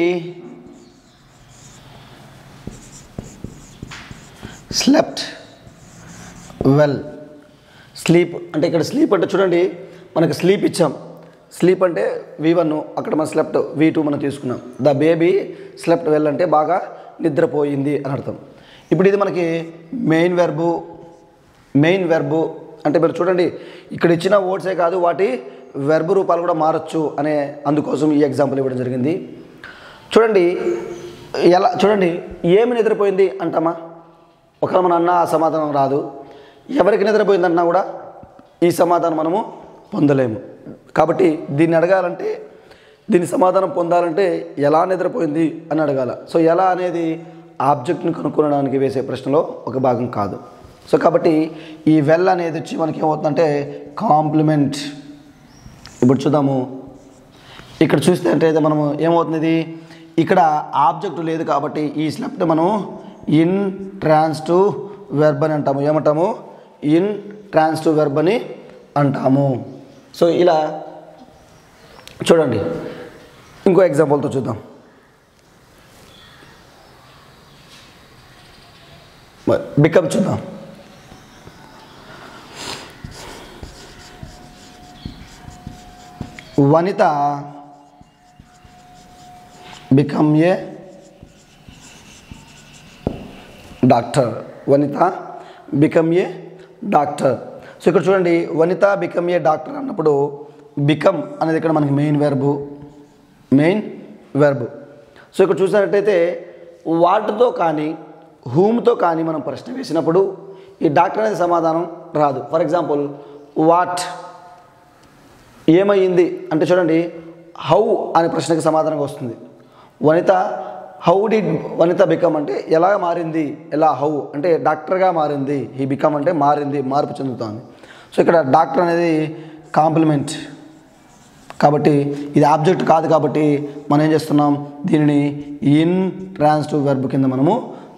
slept well. Sleep అంటే ఇక్కడ స్లీప్ అంటే చూడండి, మనకి స్లీప్ ఇచ్చాం. స్లీప్ అంటే V1, అక్కడ మనం స్లెప్ట్ V2 మనం తీసుకున్నాం. ద బేబీ స్లెప్ట్ వెల్ అంటే బాగా నిద్రపోయింది అని అర్థం. ఇప్పుడు ఇది మనకి మెయిన్ వెర్బు అంటే మీరు చూడండి ఇక్కడ ఇచ్చిన వర్డ్సే కాదు వాటి వెర్బ్ రూపాలు కూడా మారచ్చు అనే అందుకోసం ఈ ఎగ్జాంపుల్ ఇవ్వడం జరిగింది. చూడండి ఏమి నిద్రపోయింది అంటామా, ఒకవేళ మనం అన్న ఆ సమాధానం రాదు. ఎవరికి నిద్రపోయిందన్నా కూడా ఈ సమాధానం మనము పొందలేము. కాబట్టి దీన్ని అడగాలంటే, దీని సమాధానం పొందాలంటే ఎలా నిద్రపోయింది అని అడగాల. సో ఎలా అనేది ఆబ్జెక్ట్ని కనుక్కోవడానికి వేసే ప్రశ్నలో ఒక భాగం కాదు. సో కాబట్టి ఈ వెల్ అనేది వచ్చి మనకి ఏమవుతుందంటే కాంప్లిమెంట్. ఇప్పుడు చూద్దాము, ఇక్కడ చూస్తే అంటే మనము ఏమవుతుంది, ఇక్కడ ఆబ్జెక్ట్ లేదు కాబట్టి ఈ స్లెప్ట్ మనం ఇన్ ట్రాన్సిటివ్ వెర్బ్ అని అంటాము. ఏమంటాము? ఇన్ ట్రాన్సిటివ్ వెర్బ్ అని అంటాము. సో ఇలా చూడండి, ఇంకో ఎగ్జాంపుల్తో చూద్దాం. బికమ్ చూద్దాం. Vanitha become a doctor. Vanitha become a doctor. So ఇక్కడ చూడండి, వనిత బికమ్ ఏ డాక్టర్ అన్నప్పుడు బికమ్ అనేది ఇక్కడ మనకి మెయిన్ వెర్బ్. సో ఇక్కడ చూసినట్టయితే వాట్తో కానీ హూమ్తో కానీ మనం ప్రశ్న వేసినప్పుడు ఈ డాక్టర్ అనేది సమాధానం రాదు. ఫర్ ఎగ్జాంపుల్, వాట్ ఏమైంది అంటే చూడండి, హౌ అనే ప్రశ్నకి సమాధానంగా వస్తుంది. హౌ డిడ్ వనిత బికమ్ అంటే ఎలా మారింది, హౌ అంటే డాక్టర్గా మారింది, హీ బికమ్ అంటే మారింది, మార్పు చెందుతుంది. సో ఇక్కడ డాక్టర్ అనేది కాంప్లిమెంట్ కాబట్టి ఇది ఆబ్జెక్ట్ కాదు కాబట్టి మనం ఏం చేస్తున్నాం, దీనిని ఇన్ ట్రాన్సిటివ్ వెర్బ్ కింద మనము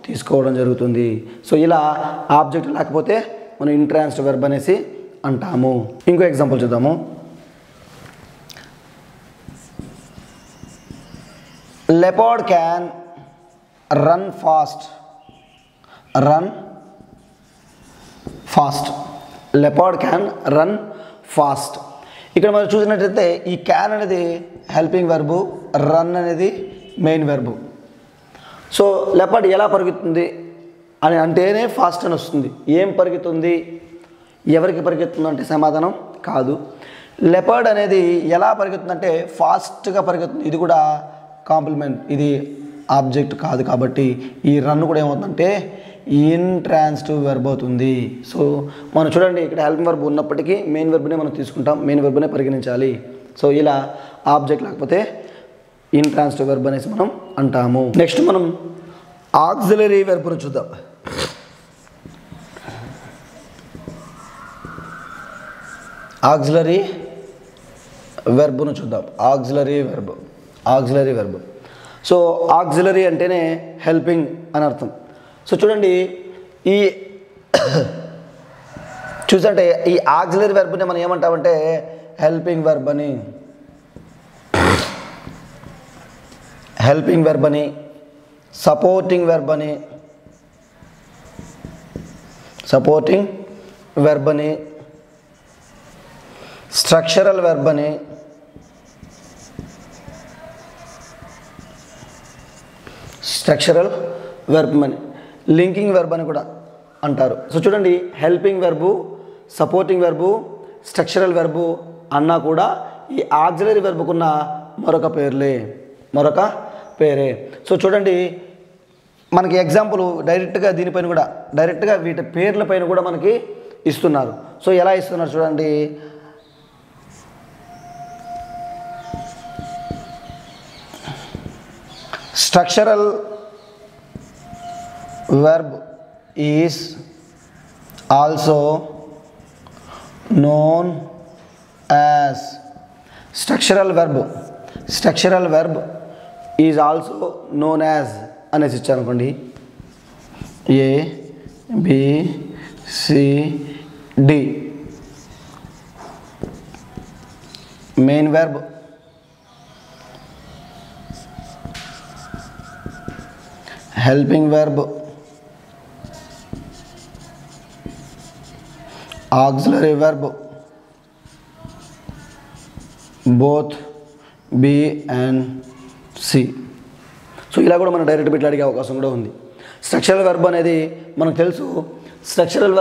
తీసుకోవడం జరుగుతుంది. సో ఇలా ఆబ్జెక్ట్ లేకపోతే మనం ఇన్ ట్రాన్సిటివ్ వెర్బ్ అనేసి అంటాము. ఇంకో ఎగ్జాంపుల్ చూద్దాము. Leopard can run fast. Leopard can run fast. ఇక్కడ మనం చూసినట్లయితే ఈ క్యాన్ అనేది హెల్పింగ్ వెర్బు, రన్ అనేది మెయిన్ వెర్బు. సో లెపర్డ్ ఎలా పరిగెత్తుంది అని అంటేనే ఫాస్ట్ అని వస్తుంది. ఏం పరిగెత్తుంది, ఎవరికి పరిగెత్తుంది అంటే సమాధానం కాదు. లెపర్డ్ అనేది ఎలా పరిగెత్తుందంటే ఫాస్ట్గా పరిగెత్తుంది. ఇది కూడా కాంప్లిమెంట్, ఇది ఆబ్జెక్ట్ కాదు కాబట్టి ఈ రన్ కూడా ఏమవుతుందంటే ఇన్ ట్రాన్సిటివ్ వెర్బ్ అవుతుంది. సో మనం చూడండి, ఇక్కడ హెల్పింగ్ వెర్బ్ ఉన్నప్పటికీ మెయిన్ వెర్బ్నే మనం తీసుకుంటాం, మెయిన్ వెర్బ్నే పరిగణించాలి. సో ఇలా ఆబ్జెక్ట్ లేకపోతే ఇన్ ట్రాన్సిటివ్ వెర్బ్ అనేసి మనం అంటాము. నెక్స్ట్ మనం ఆక్సిలరీ వెర్బ్ను చూద్దాం. Auxiliary verb. సో ఆక్సిలరీ అంటేనే హెల్పింగ్ అని అర్థం. సో చూడండి, ఈ చూసంటే ఈ ఆక్సిలరీ వెర్బ్ని మనం ఏమంటామంటే హెల్పింగ్ వెర్బ్ అని, సపోర్టింగ్ వెర్బ్ అని, స్ట్రక్చరల్ వెర్బ్ అని, లింకింగ్ వెర్బ్ అని కూడా అంటారు. సో చూడండి, helping verb, supporting verb, structural verb అన్నా కూడా ఈ ఆక్సిలరీ వెర్బుకున్న మరొక పేరే. సో చూడండి, మనకి ఎగ్జాంపుల్ డైరెక్ట్గా దీనిపైన కూడా డైరెక్ట్గా వీటి పేర్ల పైన కూడా మనకి ఇస్తున్నారు. సో ఎలా ఇస్తున్నారు చూడండి, structural verb is also known as structural verb is also known as అనేసి ఇచ్చారనుకోండి, ABCD. Main verb, helping verb, auxiliary verb, both B and C. So ఇలా కూడా మనం డైరెక్ట్ బిట్లు అడిగే అవకాశం కూడా ఉంది. స్ట్రక్చరల్ వెర్బ్ అనేది మనకు తెలుసు. స్ట్రక్చరల్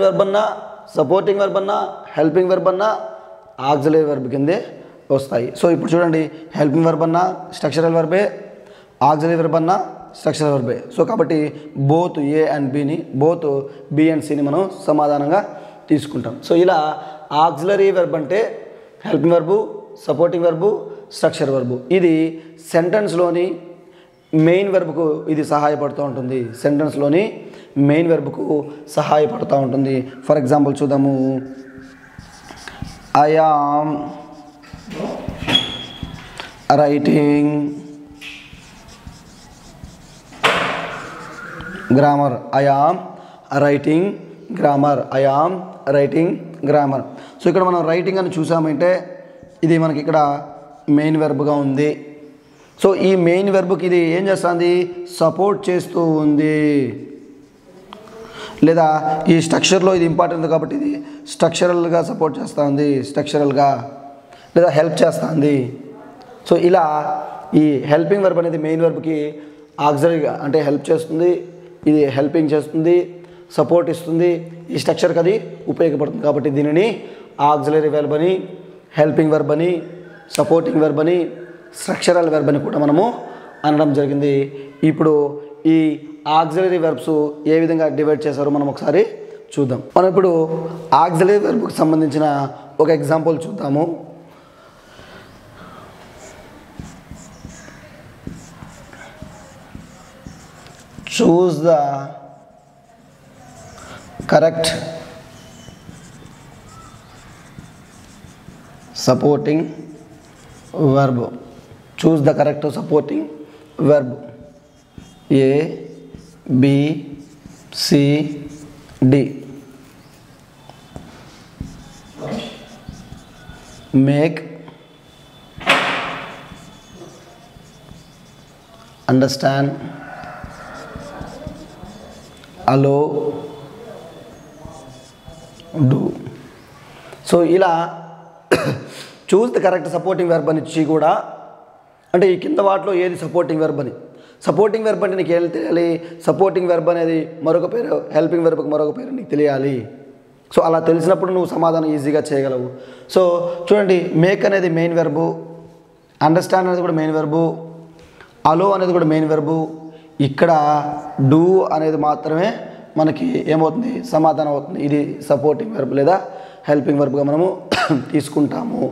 వెర్బ్ అన్నా, సపోర్టింగ్ వెర్బ్ అన్నా, హెల్పింగ్ వెర్బ్ అన్నా ఆక్సిలరీ వెర్బ్ కిందే వస్తాయి. సో ఇప్పుడు చూడండి, హెల్పింగ్ వెర్బ్ అన్నా స్ట్రక్చరల్ వెర్బే, ఆక్సిలరీ వెర్బ్ అన్నా స్ట్రక్చరల్ వెర్బే. సో కాబట్టి బోత్ ఏ అండ్ బిని, బోత్ బి అండ్ సిని మనం సమాధానంగా తీసుకుంటాం. సో ఇలా ఆక్సిలరీ వెర్బ్ అంటే helping verb, supporting verb, structure verb. ఇది సెంటెన్స్లోని మెయిన్ వెర్బ్కు ఇది సహాయపడుతూ ఉంటుంది. సెంటెన్స్లోని మెయిన్ వెర్బ్కు సహాయపడుతూ ఉంటుంది. ఫర్ ఎగ్జాంపుల్ చూద్దాము. I am writing grammar. I am writing grammar. I am writing grammar. So ఇక్కడ మనం రైటింగ్ అని చూసామంటే ఇది మనకి ఇక్కడ మెయిన్ వెర్బ్గా ఉంది. సో ఈ మెయిన్ వెర్బ్కి ఇది ఏం చేస్తుంది? సపోర్ట్ చేస్తూ ఉంది. లేదా ఈ స్ట్రక్చర్లో ఇది ఇంపార్టెంట్ కాబట్టి ఇది స్ట్రక్చరల్గా సపోర్ట్ చేస్తుంది, స్ట్రక్చరల్గా లేదా హెల్ప్ చేస్తుంది. సో ఇలా ఈ హెల్పింగ్ వెర్బ్ అనేది మెయిన్ వెర్బ్కి ఆక్సిలరీగా అంటే హెల్ప్ చేస్తుంది, ఇది హెల్పింగ్ చేస్తుంది, సపోర్ట్ ఇస్తుంది. ఈ స్ట్రక్చర్కి అది ఉపయోగపడుతుంది కాబట్టి దీనిని ఆక్సిలరీ వెర్బ్ అని, హెల్పింగ్ వెర్బ్ అని, సపోర్టింగ్ వెర్బ్ అని, స్ట్రక్చరల్ వెర్బ్ అని కూడా మనము అనడం జరిగింది. ఇప్పుడు ఈ ఆక్సిలరీ వెర్బ్స్ ఏ విధంగా డివైడ్ చేశారో మనం ఒకసారి చూద్దాం. మనం ఇప్పుడు ఆక్సిలరీ వెర్బ్కి సంబంధించిన ఒక ఎగ్జాంపుల్ చూద్దాము. చూస్ the correct supporting verb. Choose the correct supporting verb. A, B, C, D. Make, understand, allow, do. So ఇలా choose the correct supporting verb అని ఇచ్చి కూడా అంటే ఈ కింద వాటిలో ఏది సపోర్టింగ్ వెర్బ్ అని. సపోర్టింగ్ వెర్బ్ అంటే నీకు ఏం తెలియాలి? సపోర్టింగ్ వెర్బ్ అనేది మరొక పేరు, హెల్పింగ్ వెర్బ్కి మరొక పేరు నీకు తెలియాలి. సో అలా తెలిసినప్పుడు నువ్వు సమాధానం ఈజీగా చేయగలవు. సో చూడండి, మేక్ అనేది మెయిన్ వెర్బు, అండర్స్టాండ్ అనేది కూడా మెయిన్ వెర్బు, అలో అనేది కూడా మెయిన్ వెర్బు. ఇక్కడ డూ అనేది మాత్రమే మనకి ఏమవుతుంది? సమాధానం అవుతుంది. ఇది సపోర్టింగ్ వెర్బ్ లేదా హెల్పింగ్ వెర్బ్గా మనము తీసుకుంటాము.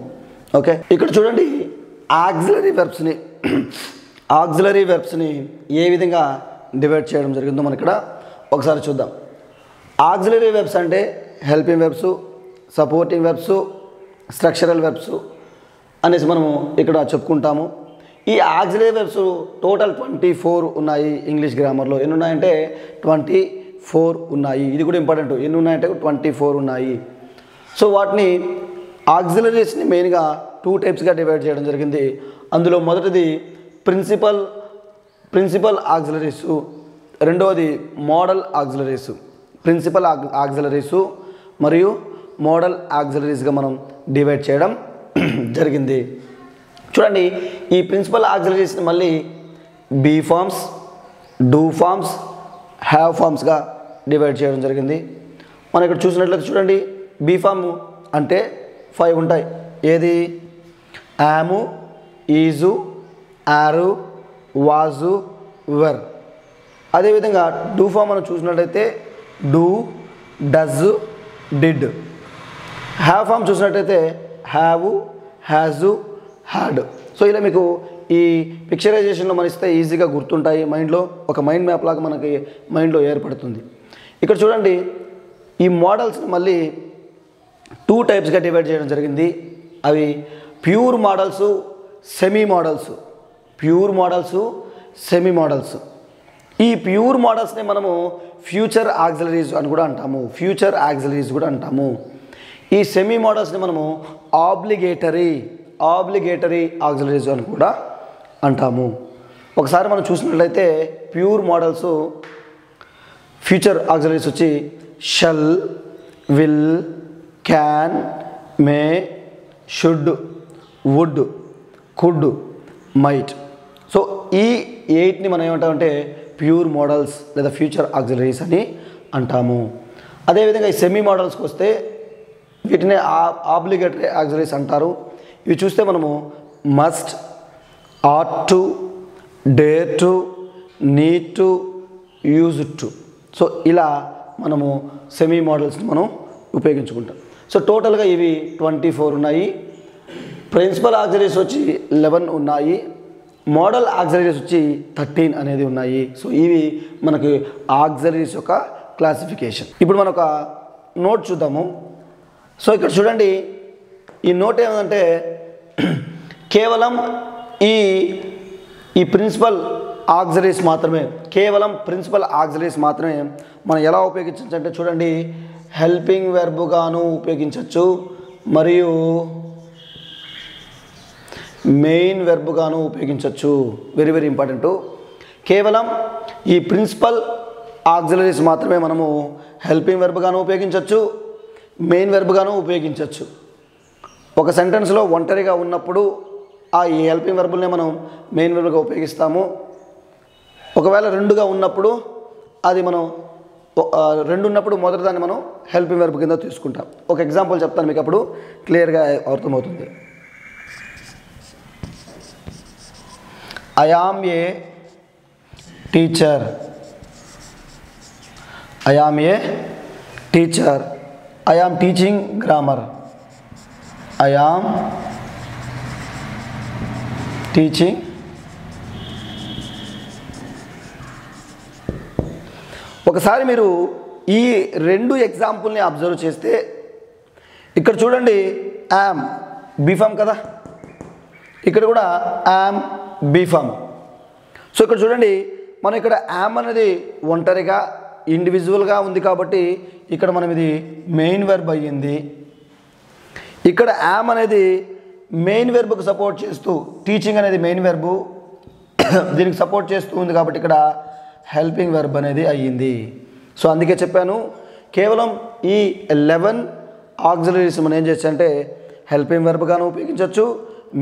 ఓకే, ఇక్కడ చూడండి ఆక్సిలరీ వెర్బ్స్ని ఏ విధంగా డివైడ్ చేయడం జరిగిందో మనం ఇక్కడ ఒకసారి చూద్దాం. ఆక్సిలరీ వెర్బ్స్ అంటే helping verbs, supporting verbs, structural verbs అనేసి మనము ఇక్కడ చెప్పుకుంటాము. ఈ ఆక్సిలరీ వెర్బ్స్ టోటల్ 24 ఉన్నాయి ఇంగ్లీష్ గ్రామర్లో. ఎన్ని ఉన్నాయంటే 24 ఉన్నాయి. ఇది కూడా ఇంపార్టెంట్. ఎన్ని ఉన్నాయంటే 24 ఉన్నాయి. సో వాటిని ఆక్సిలరీస్ని మెయిన్గా 2 టైప్స్గా డివైడ్ చేయడం జరిగింది. అందులో మొదటిది ప్రిన్సిపల్ ఆక్సిలరీసు, రెండవది మోడల్ ఆక్సిలరీసు. ప్రిన్సిపల్ ఆక్సిలరీసు మరియు మోడల్ ఆక్సిలరీస్గా మనం డివైడ్ చేయడం జరిగింది. చూడండి, ఈ ప్రిన్సిపల్ ఆక్సిలరీస్ని మళ్ళీ be forms, do forms, have ఫార్మ్స్గా డివైడ్ చేయడం జరిగింది. మనం ఇక్కడ చూసినట్లయితే చూడండి, బీ ఫామ్ అంటే 5 ఉంటాయి. ఏది? Am, is, are, was, were. అదేవిధంగా డూ ఫామ్ మనం చూసినట్లయితే do, does, did. Have form చూసినట్లయితే హ్యావ్, హ్యాజు, హ్యాడ్. సో ఇలా మీకు ఈ పిక్చరైజేషన్లో మన ఇస్తే ఈజీగా గుర్తుంటాయి. మైండ్లో ఒక మైండ్ మ్యాప్ లాగా మనకి మైండ్లో ఏర్పడుతుంది. ఇక్కడ చూడండి, ఈ మోడల్స్ని మళ్ళీ 2 టైప్స్గా డివైడ్ చేయడం జరిగింది. అవి pure models, semi models. Pure models, semi models. ఈ ప్యూర్ మోడల్స్ని మనము ఫ్యూచర్ ఆక్సిలరీస్ అని కూడా అంటాము. ఫ్యూచర్ ఆక్సిలరీస్ కూడా అంటాము. ఈ సెమీ మోడల్స్ని మనము ఆబ్లిగేటరీ ఆక్సిలరీస్ అని కూడా అంటాము. ఒకసారి మనం చూసినట్లయితే ప్యూర్ మోడల్స్ ఫ్యూచర్ ఆక్సిలరీస్ వచ్చి shall, will, can, may, should, would, could, might. So ఈ 8ని మనం ఏమంటామంటే ప్యూర్ మోడల్స్ లేదా ఫ్యూచర్ ఆక్సిలరీస్ అని అంటాము. అదేవిధంగా ఈ సెమీ మోడల్స్కి వస్తే వీటిని ఆబ్లిగేటరీ ఆక్సిలరీస్ అంటారు. ఇవి చూస్తే మనము must, ought to, dare to, need to, use to. So ఇలా మనము సెమీ మోడల్స్ని మనం ఉపయోగించుకుంటాం. సో టోటల్గా ఇవి 24 ఉన్నాయి. ప్రిన్సిపల్ ఆక్సిలరీస్ వచ్చి 11 ఉన్నాయి. మోడల్ ఆక్సిలరీస్ వచ్చి 13 అనేది ఉన్నాయి. సో ఇవి మనకి ఆక్సిలరీస్ యొక్క క్లాసిఫికేషన్. ఇప్పుడు మనం ఒక నోట్ చూద్దాము. సో ఇక్కడ చూడండి, ఈ నోట్ ఏమంటే కేవలం ఈ ప్రిన్సిపల్ ఆక్సిలరీస్ మాత్రమే, కేవలం ప్రిన్సిపల్ ఆక్సిలరీస్ మాత్రమే మనం ఎలా ఉపయోగించవచ్చు అంటే చూడండి, హెల్పింగ్ వెర్బ్గాను ఉపయోగించవచ్చు మరియు మెయిన్ వెర్బ్గాను ఉపయోగించవచ్చు. Very very important. కేవలం ఈ ప్రిన్సిపల్ ఆక్సిలరీస్ మాత్రమే మనము హెల్పింగ్ వెర్బ్గాను ఉపయోగించవచ్చు, మెయిన్ వెర్బ్గాను ఉపయోగించవచ్చు. ఒక సెంటెన్స్లో ఒంటరిగా ఉన్నప్పుడు ఈ హెల్పింగ్ వెర్బుల్నే మనం మెయిన్ వెర్బ్గా ఉపయోగిస్తాము. ఒకవేళ రెండుగా ఉన్నప్పుడు అది మనం రెండు ఉన్నప్పుడు మొదటి దాన్ని మనం హెల్పింగ్ వెర్బ్ కింద తీసుకుంటాం. ఒక ఎగ్జాంపుల్ చెప్తాను మీకు, అప్పుడు క్లియర్గా అర్థమవుతుంది. I am a teacher. I am a teacher. I am teaching grammar. I am teaching. ఒకసారి మీరు ఈ రెండు ఎగ్జాంపుల్ని అబ్జర్వ్ చేస్తే ఇక్కడ చూడండి, యామ్ బీ ఫామ్ కదా, ఇక్కడ కూడా యామ్ బీ ఫామ్. సో ఇక్కడ చూడండి, మనం ఇక్కడ యామ్ అనేది ఒంటరిగా ఇండివిజువల్గా ఉంది కాబట్టి ఇక్కడ మనం ఇది మెయిన్ వెర్బ్ అయ్యింది. ఇక్కడ యామ్ అనేది మెయిన్ వెర్బ్కు సపోర్ట్ చేస్తూ, టీచింగ్ అనేది మెయిన్ వెర్బు దీనికి సపోర్ట్ చేస్తూ ఉంది కాబట్టి ఇక్కడ హెల్పింగ్ వెర్బ్ అనేది అయ్యింది. సో అందుకే చెప్పాను, కేవలం ఈ 11 ఆక్సిలరీస్ మనం ఏం చేయొచ్చు అంటే హెల్పింగ్ వెర్బ్గాను ఉపయోగించవచ్చు,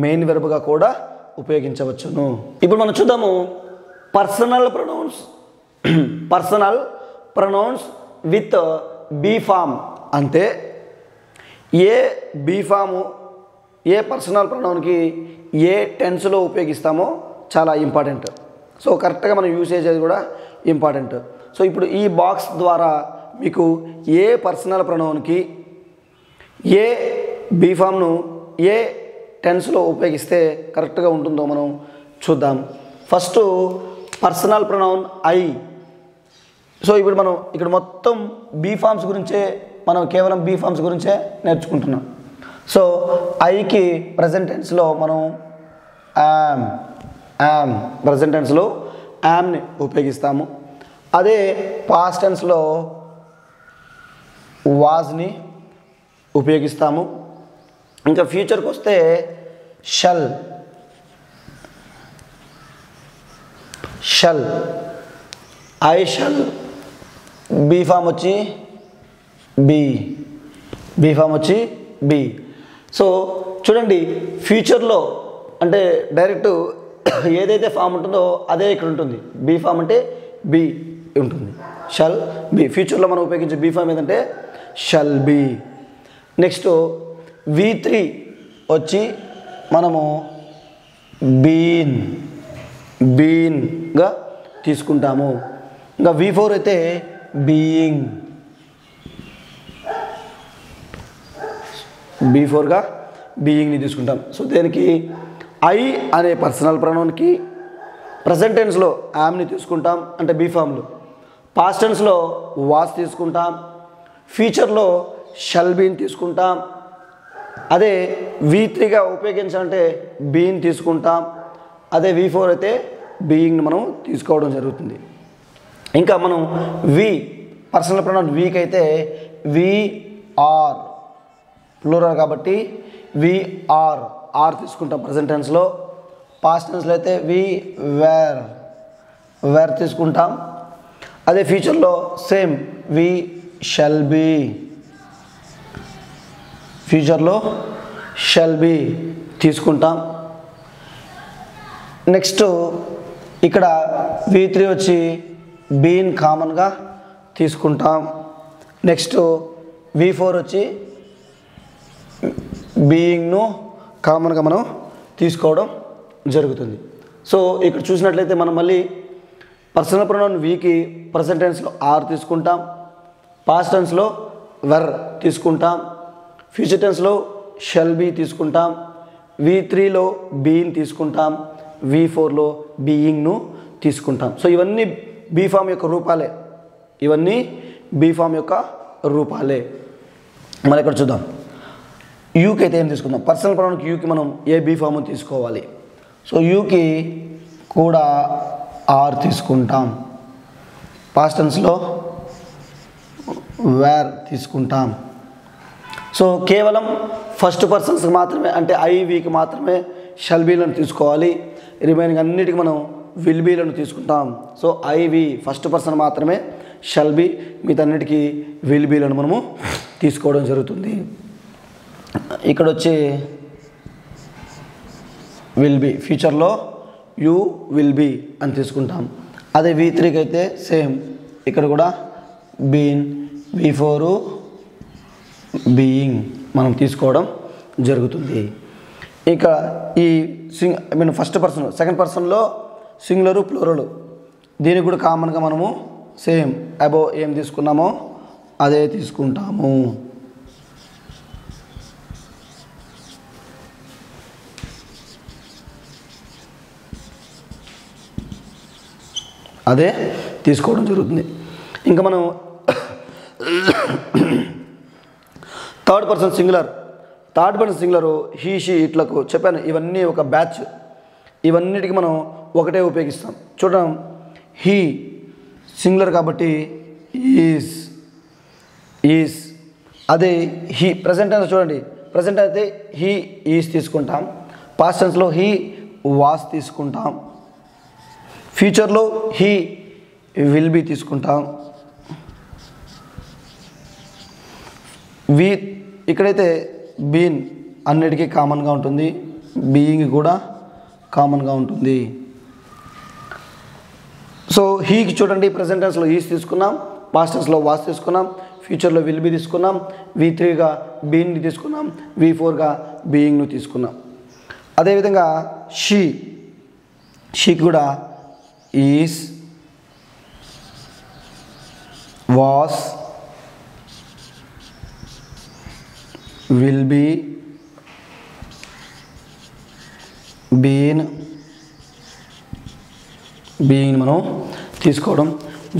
మెయిన్ వెర్బ్గా కూడా ఉపయోగించవచ్చును. ఇప్పుడు మనం చూద్దాము personal pronouns with be form. అంటే ఏ బీ ఫాము ఏ పర్సనల్ ప్రొనౌన్కి ఏ టెన్స్లో ఉపయోగిస్తామో చాలా ఇంపార్టెంట్. సో కరెక్ట్గా మనం యూసేజ్ అది కూడా ఇంపార్టెంట్. సో ఇప్పుడు ఈ బాక్స్ ద్వారా మీకు ఏ పర్సనల్ ప్రొనౌన్కి ఏ బీ ఫామ్ను ఏ టెన్స్లో ఉపయోగిస్తే కరెక్ట్గా ఉంటుందో మనం చూద్దాం. First personal pronoun I. So ఇప్పుడు మనం ఇక్కడ మొత్తం బీ ఫామ్స్ గురించే, మనం కేవలం బీ ఫామ్స్ గురించే నేర్చుకుంటున్నాం. సో ఐకి ప్రజెంట్ టెన్స్లో మనం యామ్ ప్రజెంట్ టెన్స్లో యామ్ని ఉపయోగిస్తాము. అదే పాస్ట్ టెన్స్లో వాజ్ని ఉపయోగిస్తాము. ఇంకా ఫ్యూచర్కి వస్తే shall I shall. Be form వచ్చి బీ ఫామ్ వచ్చి బీ. సో చూడండి, ఫ్యూచర్లో అంటే డైరెక్ట్ ఏదైతే ఫామ్ ఉంటుందో అదే ఇక్కడ ఉంటుంది. బీ ఫామ్ అంటే బీ ఉంటుంది, షల్ బీ. ఫ్యూచర్లో మనం ఉపయోగించే బీ ఫామ్ ఏదంటే షల్ బీ. నెక్స్ట్ V3 వచ్చి మనము బీన్గా తీసుకుంటాము. ఇంకా V4 అయితే బీయింగ్, B4గా బీయింగ్ని తీసుకుంటాం. సో దీనికి ఐ అనే పర్సనల్ ప్రొనౌన్కి ప్రజెంట్ టెన్స్లో యామ్ని తీసుకుంటాం అంటే బీ ఫామ్లో, పాస్ట్ టెన్స్లో వాస్ తీసుకుంటాం, ఫ్యూచర్లో షల్ బీని తీసుకుంటాం. అదే V3గా ఉపయోగించాలంటే బీన్ తీసుకుంటాం. అదే V4 అయితే బీయింగ్ని మనం తీసుకోవడం జరుగుతుంది. ఇంకా మనం పర్సనల్ ప్రొనౌన్ వీక్ అయితే వీఆర్ ప్లూరల్ కాబట్టి ఆర్ తీసుకుంటాం ప్రజెంట్ టెన్స్లో. పాస్ట్ టెన్స్లో అయితే వేర్ తీసుకుంటాం. అదే ఫ్యూచర్లో సేమ్ షల్ బీ, ఫ్యూచర్లో షల్ బీ తీసుకుంటాం. నెక్స్ట్ ఇక్కడ V3 వచ్చి బీన్ కామన్గా తీసుకుంటాం. నెక్స్ట్ V4 వచ్చి బీయింగ్ను కామన్గా మనం తీసుకోవడం జరుగుతుంది. సో ఇక్కడ చూసినట్లయితే మనం మళ్ళీ పర్సనల్ ప్రొనౌన్ వీకి ప్రెజెంట్ టెన్స్లో ఆర్ తీసుకుంటాం, పాస్ట్ టెన్స్లో వర్ తీసుకుంటాం, ఫ్యూచర్ టెన్స్లో షెల్ బీ తీసుకుంటాం, V3లో బీయింగ్ తీసుకుంటాం, V4లో బీయింగ్ను తీసుకుంటాం. సో ఇవన్నీ బీ ఫామ్ యొక్క రూపాలే, ఇవన్నీ బీ ఫామ్ యొక్క రూపాలే. మరి ఇక్కడ చూద్దాం, యూకి అయితే ఏం తీసుకుందాం. పర్సనల్ ప్రొనౌన్కి యూకి మనం ఏ బీ ఫామ్ తీసుకోవాలి. సో యూకి కూడా ఆర్ తీసుకుంటాం, పాస్ట్ టెన్స్లో వేర్ తీసుకుంటాం. సో కేవలం ఫస్ట్ పర్సన్స్కి మాత్రమే అంటే ఐవికి మాత్రమే షల్ బీలను తీసుకోవాలి. రిమైనింగ్ అన్నిటికీ మనం విల్ బీలను తీసుకుంటాం. సో ఐవి ఫస్ట్ పర్సన్ మాత్రమే షల్ బీ, మిగతన్నిటికీ విల్ బీలను మనము తీసుకోవడం జరుగుతుంది. ఇక్కడ వచ్చి విల్ బీ, ఫ్యూచర్లో యూ విల్ బీ అని తీసుకుంటాం. అదే V3కి అయితే సేమ్, ఇక్కడ కూడా బీన్, V4 బీయింగ్ మనం తీసుకోవడం జరుగుతుంది. ఇక ఈ ఫస్ట్ పర్సన్ సెకండ్ పర్సన్లో సింగులరు ప్లూరలు, దీనికి కూడా కామన్గా మనము సేమ్ అబో ఏం తీసుకున్నామో అదే తీసుకుంటాము. అదే తీసుకోవడం జరుగుతుంది. ఇంకా మనం third person singular he she ఇట్లకు చెప్పాను, ఇవన్నీ ఒక బ్యాచ్, ఇవన్నిటికి మనం ఒకటే ఉపయోగిస్తాం. చూడడం హీ సింగులర్ కాబట్టి ఈజ్, అదే హీ ప్రెజెంట్ టెన్స్ చూడండి, ప్రెజెంట్ అయితే హీ ఈజ్ తీసుకుంటాం, పాస్ట్ టెన్స్లో హీ వాస్ తీసుకుంటాం, ఫ్యూచర్లో హీ విల్ బీ తీసుకుంటాం. ఇక్కడైతే బీన్ అన్నిటికీ కామన్గా ఉంటుంది, బీయింగ్ కూడా కామన్గా ఉంటుంది. సో హీకి చూడండి, ప్రెజెంట్ టెన్స్లో ఈజ్ తీసుకున్నాం, పాస్ట్ టెన్స్లో వాస్ తీసుకున్నాం, ఫ్యూచర్లో విల్ బీ తీసుకున్నాం, V3గా బీయింగ్ని తీసుకున్నాం, V4గా బీయింగ్ను తీసుకున్నాం. అదేవిధంగా షీకి కూడా is, was, will be, been, being మనం తీసుకోవడం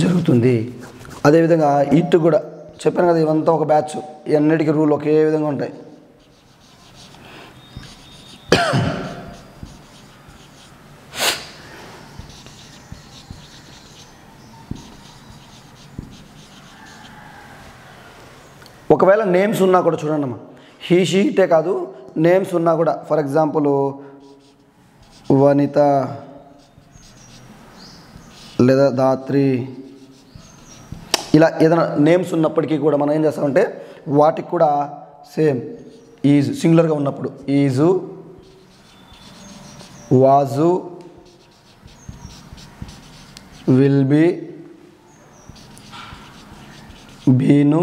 జరుగుతుంది. అదేవిధంగా ఇట్ కూడా చెప్పాను కదా, ఇవంతా ఒక బ్యాచ్, అన్నిటికీ రూల్ ఒకే విధంగా ఉంటాయి. ఒకవేళ నేమ్స్ ఉన్నా కూడా చూడండి అమ్మా, హీ షీ ఇటే కాదు, నేమ్స్ ఉన్నా కూడా, ఫర్ ఎగ్జాంపుల్ వనిత లేదా ధాత్రి, ఇలా ఏదైనా నేమ్స్ ఉన్నప్పటికీ కూడా మనం ఏం చేస్తామంటే వాటికి కూడా సేమ్ ఈజ్ సింగులర్గా ఉన్నప్పుడు is, was, will be, been,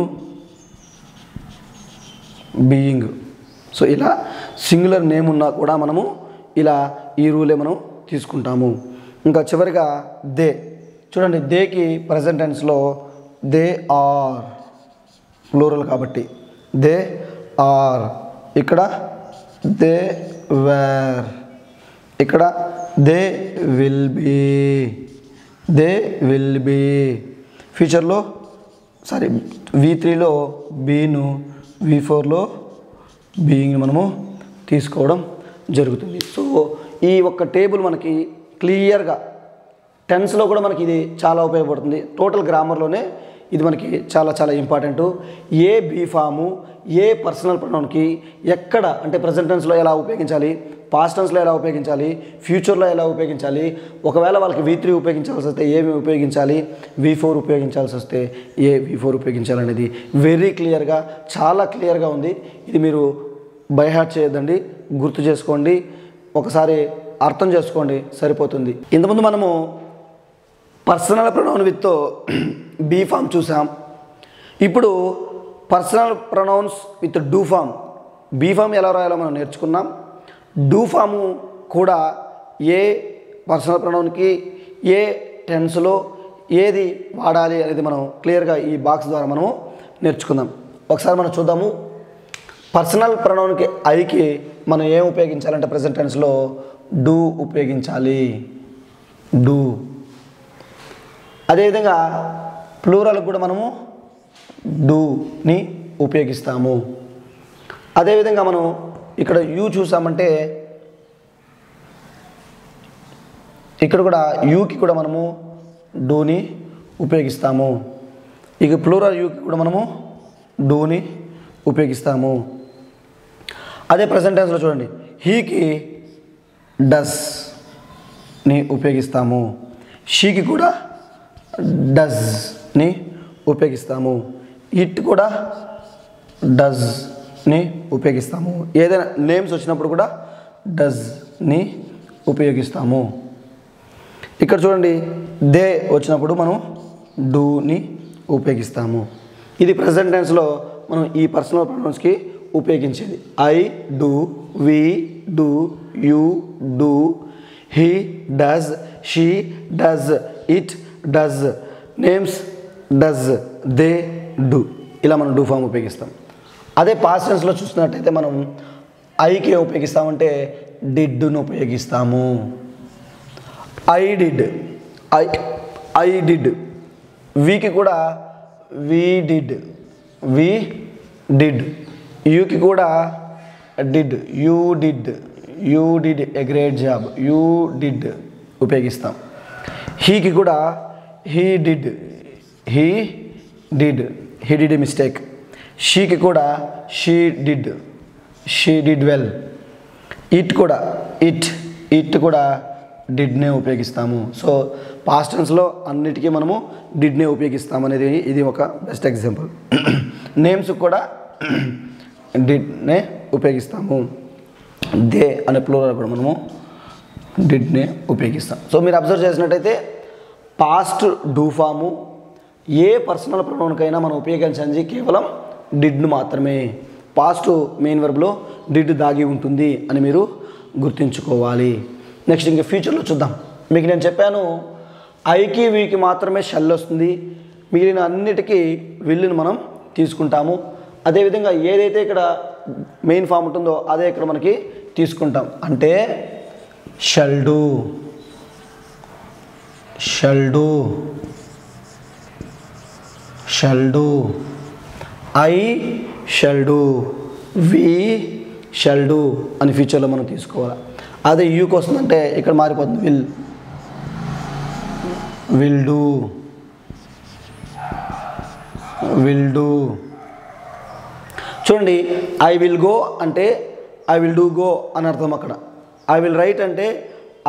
being. So ఇలా సింగులర్ నేమ్ ఉన్నా కూడా మనము ఇలా ఈ రూలే మనం తీసుకుంటాము. ఇంకా చివరిగా దే చూడండి, దేకి ప్రజెంట్ టెన్స్లో దే ఆర్ ప్లూరల్ కాబట్టి దే ఆర్, ఇక్కడ దే వేర్, ఇక్కడ దే విల్ బీ, ఫ్యూచర్లో V3లో బీను, V4లో బీయింగ్ మనము తీసుకోవడం జరుగుతుంది. సో ఈ ఒక్క టేబుల్ మనకి క్లియర్గా టెన్స్లో కూడా మనకి ఇది చాలా ఉపయోగపడుతుంది. టోటల్ గ్రామర్లోనే ఇది మనకి చాలా చాలా ఇంపార్టెంట్. ఏ బీ ఫాము ఏ పర్సనల్ ప్రొనౌన్కి ఎక్కడ అంటే ప్రెజెంట్ టెన్స్లో ఎలా ఉపయోగించాలి, పాస్ట్ టెన్స్లో ఎలా ఉపయోగించాలి, ఫ్యూచర్లో ఎలా ఉపయోగించాలి, ఒకవేళ వాళ్ళకి V3 ఉపయోగించాల్సి వస్తే ఏమి ఉపయోగించాలి, V4 ఉపయోగించాల్సి వస్తే V4 ఉపయోగించాలనేది వెరీ క్లియర్గా చాలా క్లియర్గా ఉంది. ఇది మీరు బై హార్ట్ చేయొద్దండి, గుర్తు చేసుకోండి. ఒకసారి అర్థం చేసుకోండి సరిపోతుంది. ఇంతకుముందు మనము personal pronoun with be form చూసాం. ఇప్పుడు personal pronouns with do form, be form ఎలా రాయాలో మనం నేర్చుకున్నాం. డూ ఫాము కూడా ఏ పర్సనల్ ప్రొనౌన్కి ఏ టెన్స్లో ఏది వాడాలి అనేది మనం క్లియర్గా ఈ బాక్స్ ద్వారా మనము నేర్చుకుందాం. ఒకసారి మనం చూద్దాము. పర్సనల్ ప్రొనౌన్కి ఐకి మనం ఏం ఉపయోగించాలంటే ప్రెజెంట్ టెన్స్లో డూ ఉపయోగించాలి, డూ. అదేవిధంగా ప్లూరల్కి కూడా మనము డూని ఉపయోగిస్తాము. అదేవిధంగా మనం ఇక్కడ యూ చూసామంటే ఇక్కడ కూడా యూకి కూడా మనము డూని ఉపయోగిస్తాము. ఇక ప్లూరల్ యూకి కూడా మనము డూని ఉపయోగిస్తాము. అదే ప్రెజెంట్ టెన్స్లో చూడండి, హీకి డస్ని ఉపయోగిస్తాము, షీకి కూడా డస్ని ఉపయోగిస్తాము, ఇట్ కూడా డస్ని ఉపయోగిస్తాము. ఏదైనా నేమ్స్ వచ్చినప్పుడు కూడా డస్ని ఉపయోగిస్తాము. ఇక్కడ చూడండి, దే వచ్చినప్పుడు మనం డూని ఉపయోగిస్తాము. ఇది ప్రెజెంట్ టెన్స్లో మనం ఈ పర్సనల్ ప్రొనౌన్స్కి ఉపయోగించేది. I do, we do, you do, he does, she does, it does, names does, they do. ఇలా మనం డూ ఫామ్ ఉపయోగిస్తాం. అదే పాస్ట్ టెన్స్లో చూసినట్టయితే మనం ఐకి ఉపయోగిస్తామంటే డిడ్ను ఉపయోగిస్తాము. I did, I did. వీకి కూడా వీ డిడ్, వీ డిడ్. యూకి కూడా did, you did, you did a great job, you did ఉపయోగిస్తాం. హీకి కూడా he did, he did, he did a mistake. షీకి కూడా షీ డిడ్ వెల్. ఇట్ కూడా ఇట్ కూడా డిడ్నే ఉపయోగిస్తాము. సో పాస్ట్ టెన్స్లో అన్నిటికీ మనము డిడ్నే ఉపయోగిస్తాము అనేది ఇది ఒక బెస్ట్ ఎగ్జాంపుల్. నేమ్స్ కూడా డిడ్నే ఉపయోగిస్తాము. దే అనే ప్లూరల్ కూడా మనము డిడ్నే ఉపయోగిస్తాం. సో మీరు అబ్జర్వ్ చేసినట్టయితే పాస్ట్ డూ ఫాము ఏ పర్సనల్ ప్రొనౌన్కైనా మనం ఉపయోగించేది కేవలం డిడ్ను మాత్రమే. పాస్ట్ మెయిన్ వర్బ్లో డిడ్ దాగి ఉంటుంది అని మీరు గుర్తుంచుకోవాలి. నెక్స్ట్ ఇంకా ఫ్యూచర్లో చూద్దాం. మీకు నేను చెప్పాను ఐకి వీకి మాత్రమే షెల్ వస్తుంది, మిగిలిన అన్నిటికీ విల్లుని మనం తీసుకుంటాము. అదేవిధంగా ఏదైతే ఇక్కడ మెయిన్ ఫామ్ ఉంటుందో అదే ఇక్కడ మనకి తీసుకుంటాం. అంటే shall do, I shall do, we shall do అని ఫ్యూచర్లో మనం తీసుకోవాలి. అదే యూకి వస్తుందంటే ఇక్కడ మారిపోతుంది, విల్ డూ. చూడండి, ఐ విల్ గో అంటే ఐ విల్ డూ గో అని అర్థం. అక్కడ ఐ విల్ రైట్ అంటే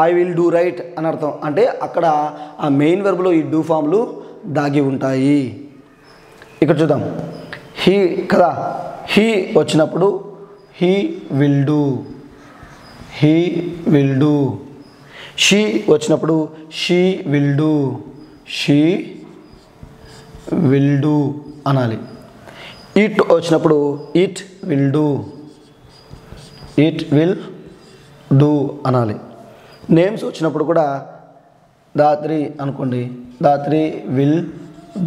ఐ విల్ డూ రైట్ అని అర్థం. అంటే అక్కడ ఆ మెయిన్ వెర్బ్లో ఈ డూ ఫామ్లు దాగి ఉంటాయి. ఇక్కడ చూద్దాం, హీ కదా, హీ వచ్చినప్పుడు హీ విల్ డూ, షీ వచ్చినప్పుడు షీ విల్ డూ అనాలి. ఇట్ వచ్చినప్పుడు ఇట్ విల్ డూ అనాలి. నేమ్స్ వచ్చినప్పుడు కూడా దాత్రి అనుకోండి, దాత్రి విల్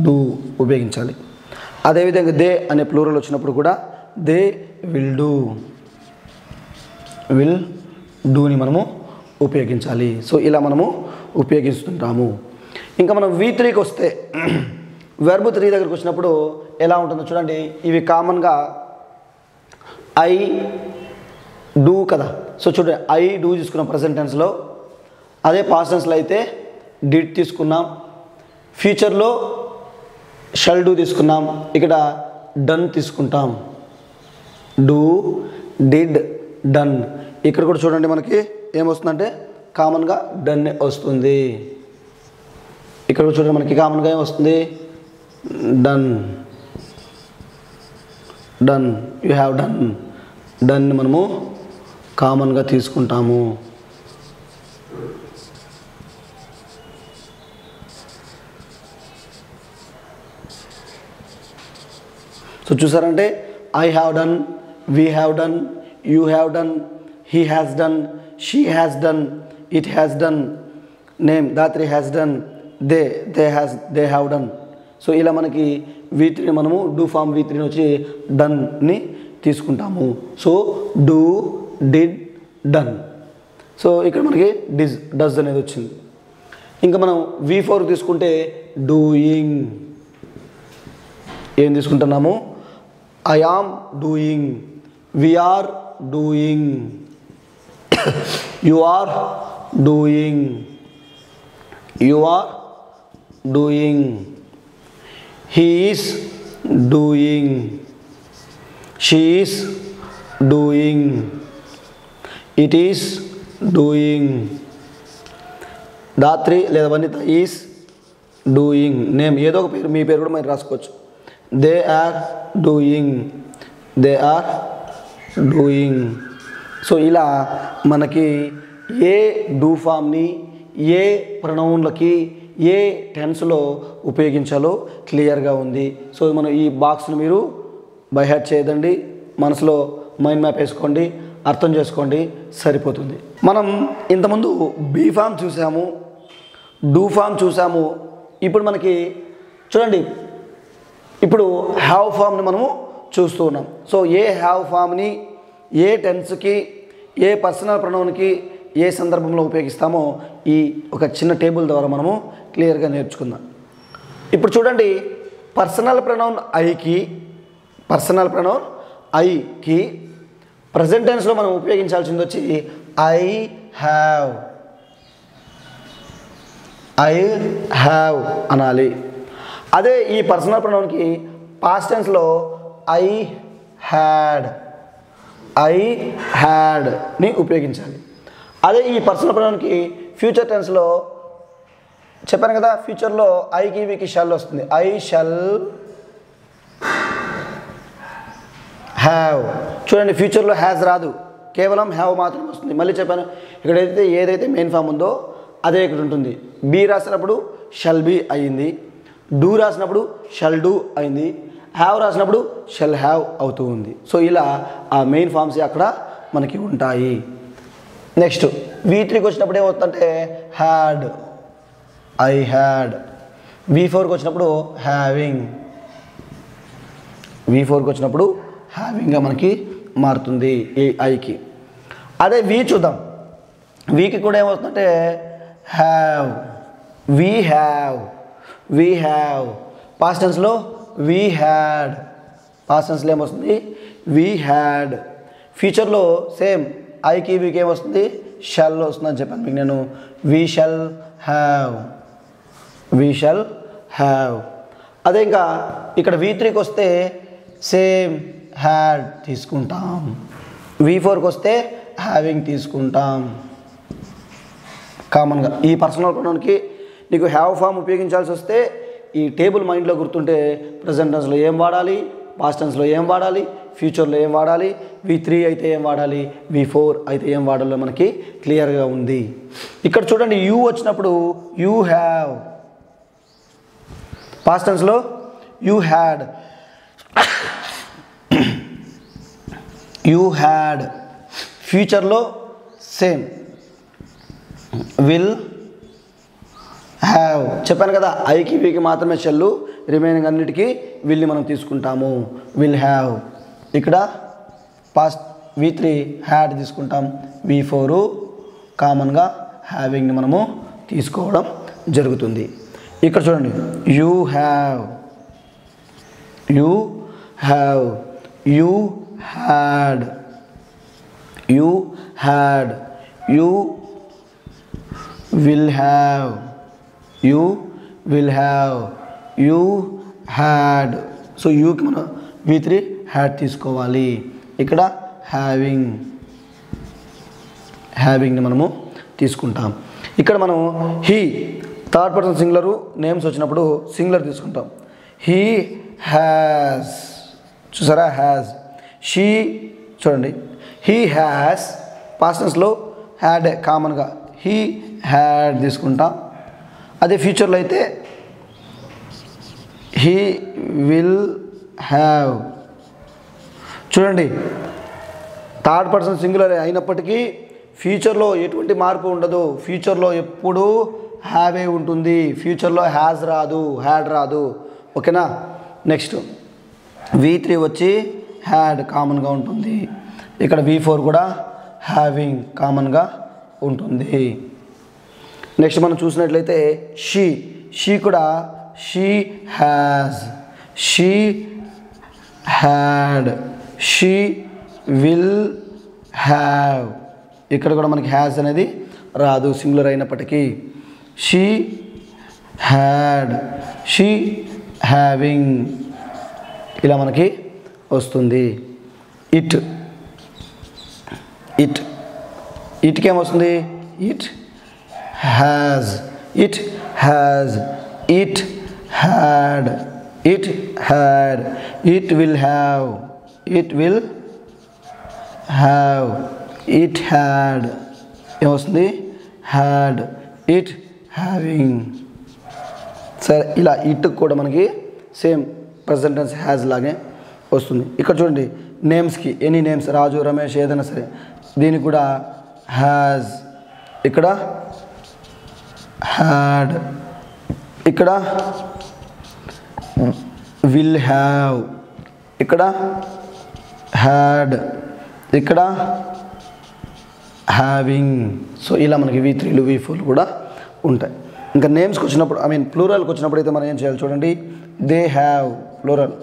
డూ ఉపయోగించాలి. అదేవిధంగా దే అనే ప్లూరల్ వచ్చినప్పుడు కూడా దే విల్ డూని మనము ఉపయోగించాలి. సో ఇలా మనము ఉపయోగిస్తుంటాము. ఇంకా మనం V3కి వస్తే వెర్బ్ 3 దగ్గరికి వచ్చినప్పుడు ఎలా ఉంటుందో చూడండి. ఇవి కామన్గా ఐ డూ కదా. సో చూడండి, ఐ డూ తీసుకున్నాం ప్రజెంట్ టెన్స్లో. అదే పాస్ట్ టెన్స్లో అయితే డిడ్ తీసుకున్నాం. ఫ్యూచర్లో షల్ డూ తీసుకున్నాం. ఇక్కడ డన్ తీసుకుంటాం, డూ, డిడ్, డన్. ఇక్కడ కూడా చూడండి మనకి ఏమొస్తుందంటే కామన్గా డన్ వస్తుంది. ఇక్కడ కూడా చూడండి మనకి కామన్గా ఏమొస్తుంది, డన్. యూ హ్యావ్ డన్ మనము కామన్గా తీసుకుంటాము. సో చూసారంటే I have done, we have done, you have done, he has done, she has done, it has done, name Dhatri has done, they have done. So ఇలా మనకి V3 మనము do form V3 వచ్చి డన్ని తీసుకుంటాము. So do, did, done. So ఇక్కడ మనకి does అనేది వచ్చింది. ఇంకా మనం V4 తీసుకుంటే డూయింగ్. ఏం తీసుకుంటున్నాము? I am doing, we are doing, you are doing, you are doing, he is doing, she is doing, it is doing, Dhatri లేదా వనిత ఈస్ డూయింగ్, నేమ్ ఏదో ఒక పేరు, మీ పేరు కూడా మీరు రాసుకోవచ్చు. They are doing, they are doing. So ఇలా మనకి ఏ డూ ఫామ్ని ఏ ప్రొనౌన్లకి ఏ టెన్స్లో ఉపయోగించాలో క్లియర్గా ఉంది. సో మనం ఈ బాక్స్ను మీరు బై హార్ట్ చేయదండి, మనసులో మైండ్ మ్యాప్ వేసుకోండి, అర్థం చేసుకోండి, సరిపోతుంది. మనం ఇంతకుముందు బీ ఫామ్ చూసాము, డూ ఫామ్ చూసాము. ఇప్పుడు మనకి చూడండి, ఇప్పుడు హ్యావ్ ఫామ్ని మనము చూస్తూ ఉన్నాం. సో ఏ హ్యావ్ ఫామ్ని ఏ టెన్స్కి ఏ పర్సనల్ ప్రొనౌన్కి ఏ సందర్భంలో ఉపయోగిస్తామో ఈ ఒక చిన్న టేబుల్ ద్వారా మనము క్లియర్గా నేర్చుకుందాం. ఇప్పుడు చూడండి, పర్సనల్ ప్రొనౌన్ ఐకి ప్రజెంట్ టెన్స్లో మనం ఉపయోగించాల్సింది వచ్చి ఐ హ్యావ్ అనాలి. అదే ఈ పర్సనల్ ప్రొనౌన్కి పాస్ట్ టెన్స్లో ఐ హ్యాడ్ని ఉపయోగించాలి. అదే ఈ పర్సనల్ ప్రొనౌన్కి ఫ్యూచర్ టెన్స్లో చెప్పాను కదా, ఫ్యూచర్లో ఐకి వీకి షల్ వస్తుంది. I shall have. చూడండి, ఫ్యూచర్లో హ్యాజ్ రాదు, కేవలం హ్యావ్ మాత్రం వస్తుంది. మళ్ళీ చెప్పాను, ఇక్కడ ఏదైతే మెయిన్ ఫామ్ ఉందో అదే ఇక్కడ ఉంటుంది. బీ రాసినప్పుడు షల్ బీ అయింది, డూ రాసినప్పుడు షల్ డూ అయింది, హ్యావ్ రాసినప్పుడు షల్ హ్యావ్ అవుతూ ఉంది. సో ఇలా ఆ మెయిన్ ఫామ్స్ అక్కడ మనకి ఉంటాయి. నెక్స్ట్ V3కి వచ్చినప్పుడు ఏమవుతుందంటే హ్యాడ్, ఐ హ్యాడ్. V4కి వచ్చినప్పుడు హ్యావింగ్, V4కి వచ్చినప్పుడు హ్యావింగ్గా మనకి మారుతుంది ఈ ఐకి. అదే వి చూద్దాం, వీకి కూడా ఏమవుతుందంటే హ్యావ్, వీ హ్యావ్. పాస్ట్ టెన్స్లో వీ హ్యాడ్, పాస్ట్ టెన్స్లో ఏమొస్తుంది వీ హ్యాడ్. ఫ్యూచర్లో సేమ్ ఐకి వీకి ఏమొస్తుంది షల్ వస్తుందని చెప్పాను మీకు నేను. We shall have. అదే ఇంకా ఇక్కడ V3కి వస్తే సేమ్ హ్యాడ్ తీసుకుంటాం, V4కి వస్తే హ్యావింగ్ తీసుకుంటాం. కామన్గా ఈ పర్సనల్ ప్రొనౌన్కి నీకు హ్యావ్ ఫామ్ ఉపయోగించాల్సి వస్తే ఈ టేబుల్ మైండ్లో గుర్తుంటే ప్రజెంట్ టెన్స్లో ఏం వాడాలి, పాస్ట్ టెన్స్లో ఏం వాడాలి, ఫ్యూచర్లో ఏం వాడాలి, V3 అయితే ఏం వాడాలి, V4 అయితే ఏం వాడాలో మనకి క్లియర్గా ఉంది. ఇక్కడ చూడండి, యూ వచ్చినప్పుడు యూ హ్యావ్, పాస్ట్ టెన్స్లో యూ హ్యాడ్, ఫ్యూచర్లో సేమ్ విల్ హ్యావ్. చెప్పాను కదా, ఐకి వీకి మాత్రమే షెల్లు, రిమైనింగ్ అన్నిటికీ విల్ని మనం తీసుకుంటాము, విల్ హ్యావ్. ఇక్కడ పాస్ట్ V3 హ్యాడ్ తీసుకుంటాం, V4 కామన్గా హ్యావింగ్ని మనము తీసుకోవడం జరుగుతుంది. ఇక్కడ చూడండి, you have, you had, you will have, you had. So యూకి మనం V3 హ్యాడ్ తీసుకోవాలి. ఇక్కడ హ్యావింగ్ని మనము తీసుకుంటాం. ఇక్కడ మనం he third person singular names వచ్చినప్పుడు సింగులర్ తీసుకుంటాం. హీ హ్యాస్, చూసారా హ్యాస్. షీ చూడండి, హీ హ్యాస్ పాస్ట్ టెన్స్లో హ్యాడ్ కామన్గా హీ హ్యాడ్ తీసుకుంటాం. అదే ఫ్యూచర్లో అయితే హీ విల్ హ్యావ్, చూడండి, థర్డ్ పర్సన్ సింగులర్ అయినప్పటికీ ఫ్యూచర్లో ఎటువంటి మార్పు ఉండదు. ఫ్యూచర్లో ఎప్పుడూ హ్యావే ఉంటుంది. ఫ్యూచర్లో హ్యాజ్ రాదు, హ్యాడ్ రాదు. ఓకేనా. నెక్స్ట్ V3 వచ్చి హ్యాడ్ కామన్గా ఉంటుంది. ఇక్కడ V4 కూడా హ్యావింగ్ కామన్గా ఉంటుంది. నెక్స్ట్ మనం చూసినట్లయితే షీ కూడా she has, she had, she will have. ఇక్కడ కూడా మనకి హ్యాజ్ అనేది రాదు సింగులర్ అయినప్పటికీ. షీ హ్యాడ్, షీ హ్యావింగ్ ఇలా మనకి వస్తుంది. ఇట్కి ఏమొస్తుంది? It has, it has, it had, it had, it will have, it will have, it had ఏమొస్తుంది? Had, it having. సరే, ఇలా ఇట్ కూడా మనకి సేమ్ ప్రెజెంట్ టెన్స్ హ్యాజ్ లాగే వస్తుంది. ఇక్కడ చూడండి, నేమ్స్కి ఎనీ నేమ్స్, రాజు, రమేష్ ఏదైనా సరే, దీనికి కూడా హ్యాజ్, ఇక్కడ హ్యాడ్, ఇక్కడ విల్ హ్యావ్, ఇక్కడ హ్యాడ్, ఇక్కడ హ్యావింగ్. సో ఇలా మనకి V3లు V4లు కూడా ఉంటాయి. ఇంకా నేమ్స్కి వచ్చినప్పుడు, ప్లూరల్కి వచ్చినప్పుడు అయితే మనం ఏం చేయాలి చూడండి. దే హ్యావ్ ప్లూరల్,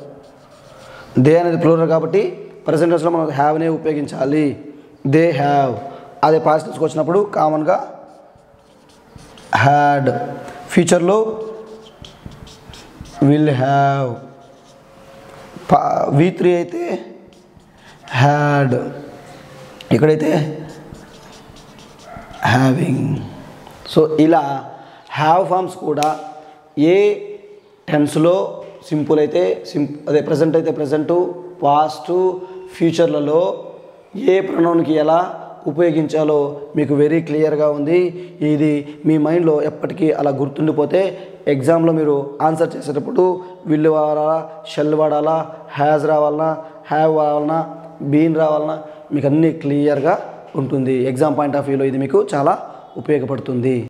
దే అనేది ప్లూరల్ కాబట్టి ప్రెజెంట్ టెన్స్లో మనం హ్యావ్నే ఉపయోగించాలి. They have. అదే పాస్ట్ టెన్స్కి వచ్చినప్పుడు కామన్గా హ్యాడ్. ఫ్యూచర్లో విల్ హ్యావ్. V3 అయితే హ్యాడ్, ఇక్కడైతే హ్యావింగ్. సో ఇలా హ్యావ్ ఫార్మ్స్ కూడా ఏ టెన్స్లో సింపుల్ అయితే అదే ప్రజెంట్ అయితే ప్రజెంటు, పాస్టు, ఫ్యూచర్లలో ఏ ప్రొనౌన్కి ఎలా ఉపయోగించాలో మీకు వెరీ క్లియర్గా ఉంది. ఇది మీ మైండ్లో ఎప్పటికీ అలా గుర్తుండిపోతే ఎగ్జామ్లో మీరు ఆన్సర్ చేసేటప్పుడు విల్ వాడాలా, షెల్ వాడాలా, హ్యాజ్ రావాలన్నా, హ్యావ్ రావాలన్నా, బీన్ రావాలన్నా మీకు అన్నీ క్లియర్గా ఉంటుంది. ఎగ్జామ్ పాయింట్ ఆఫ్ వ్యూలో ఇది మీకు చాలా ఉపయోగపడుతుంది.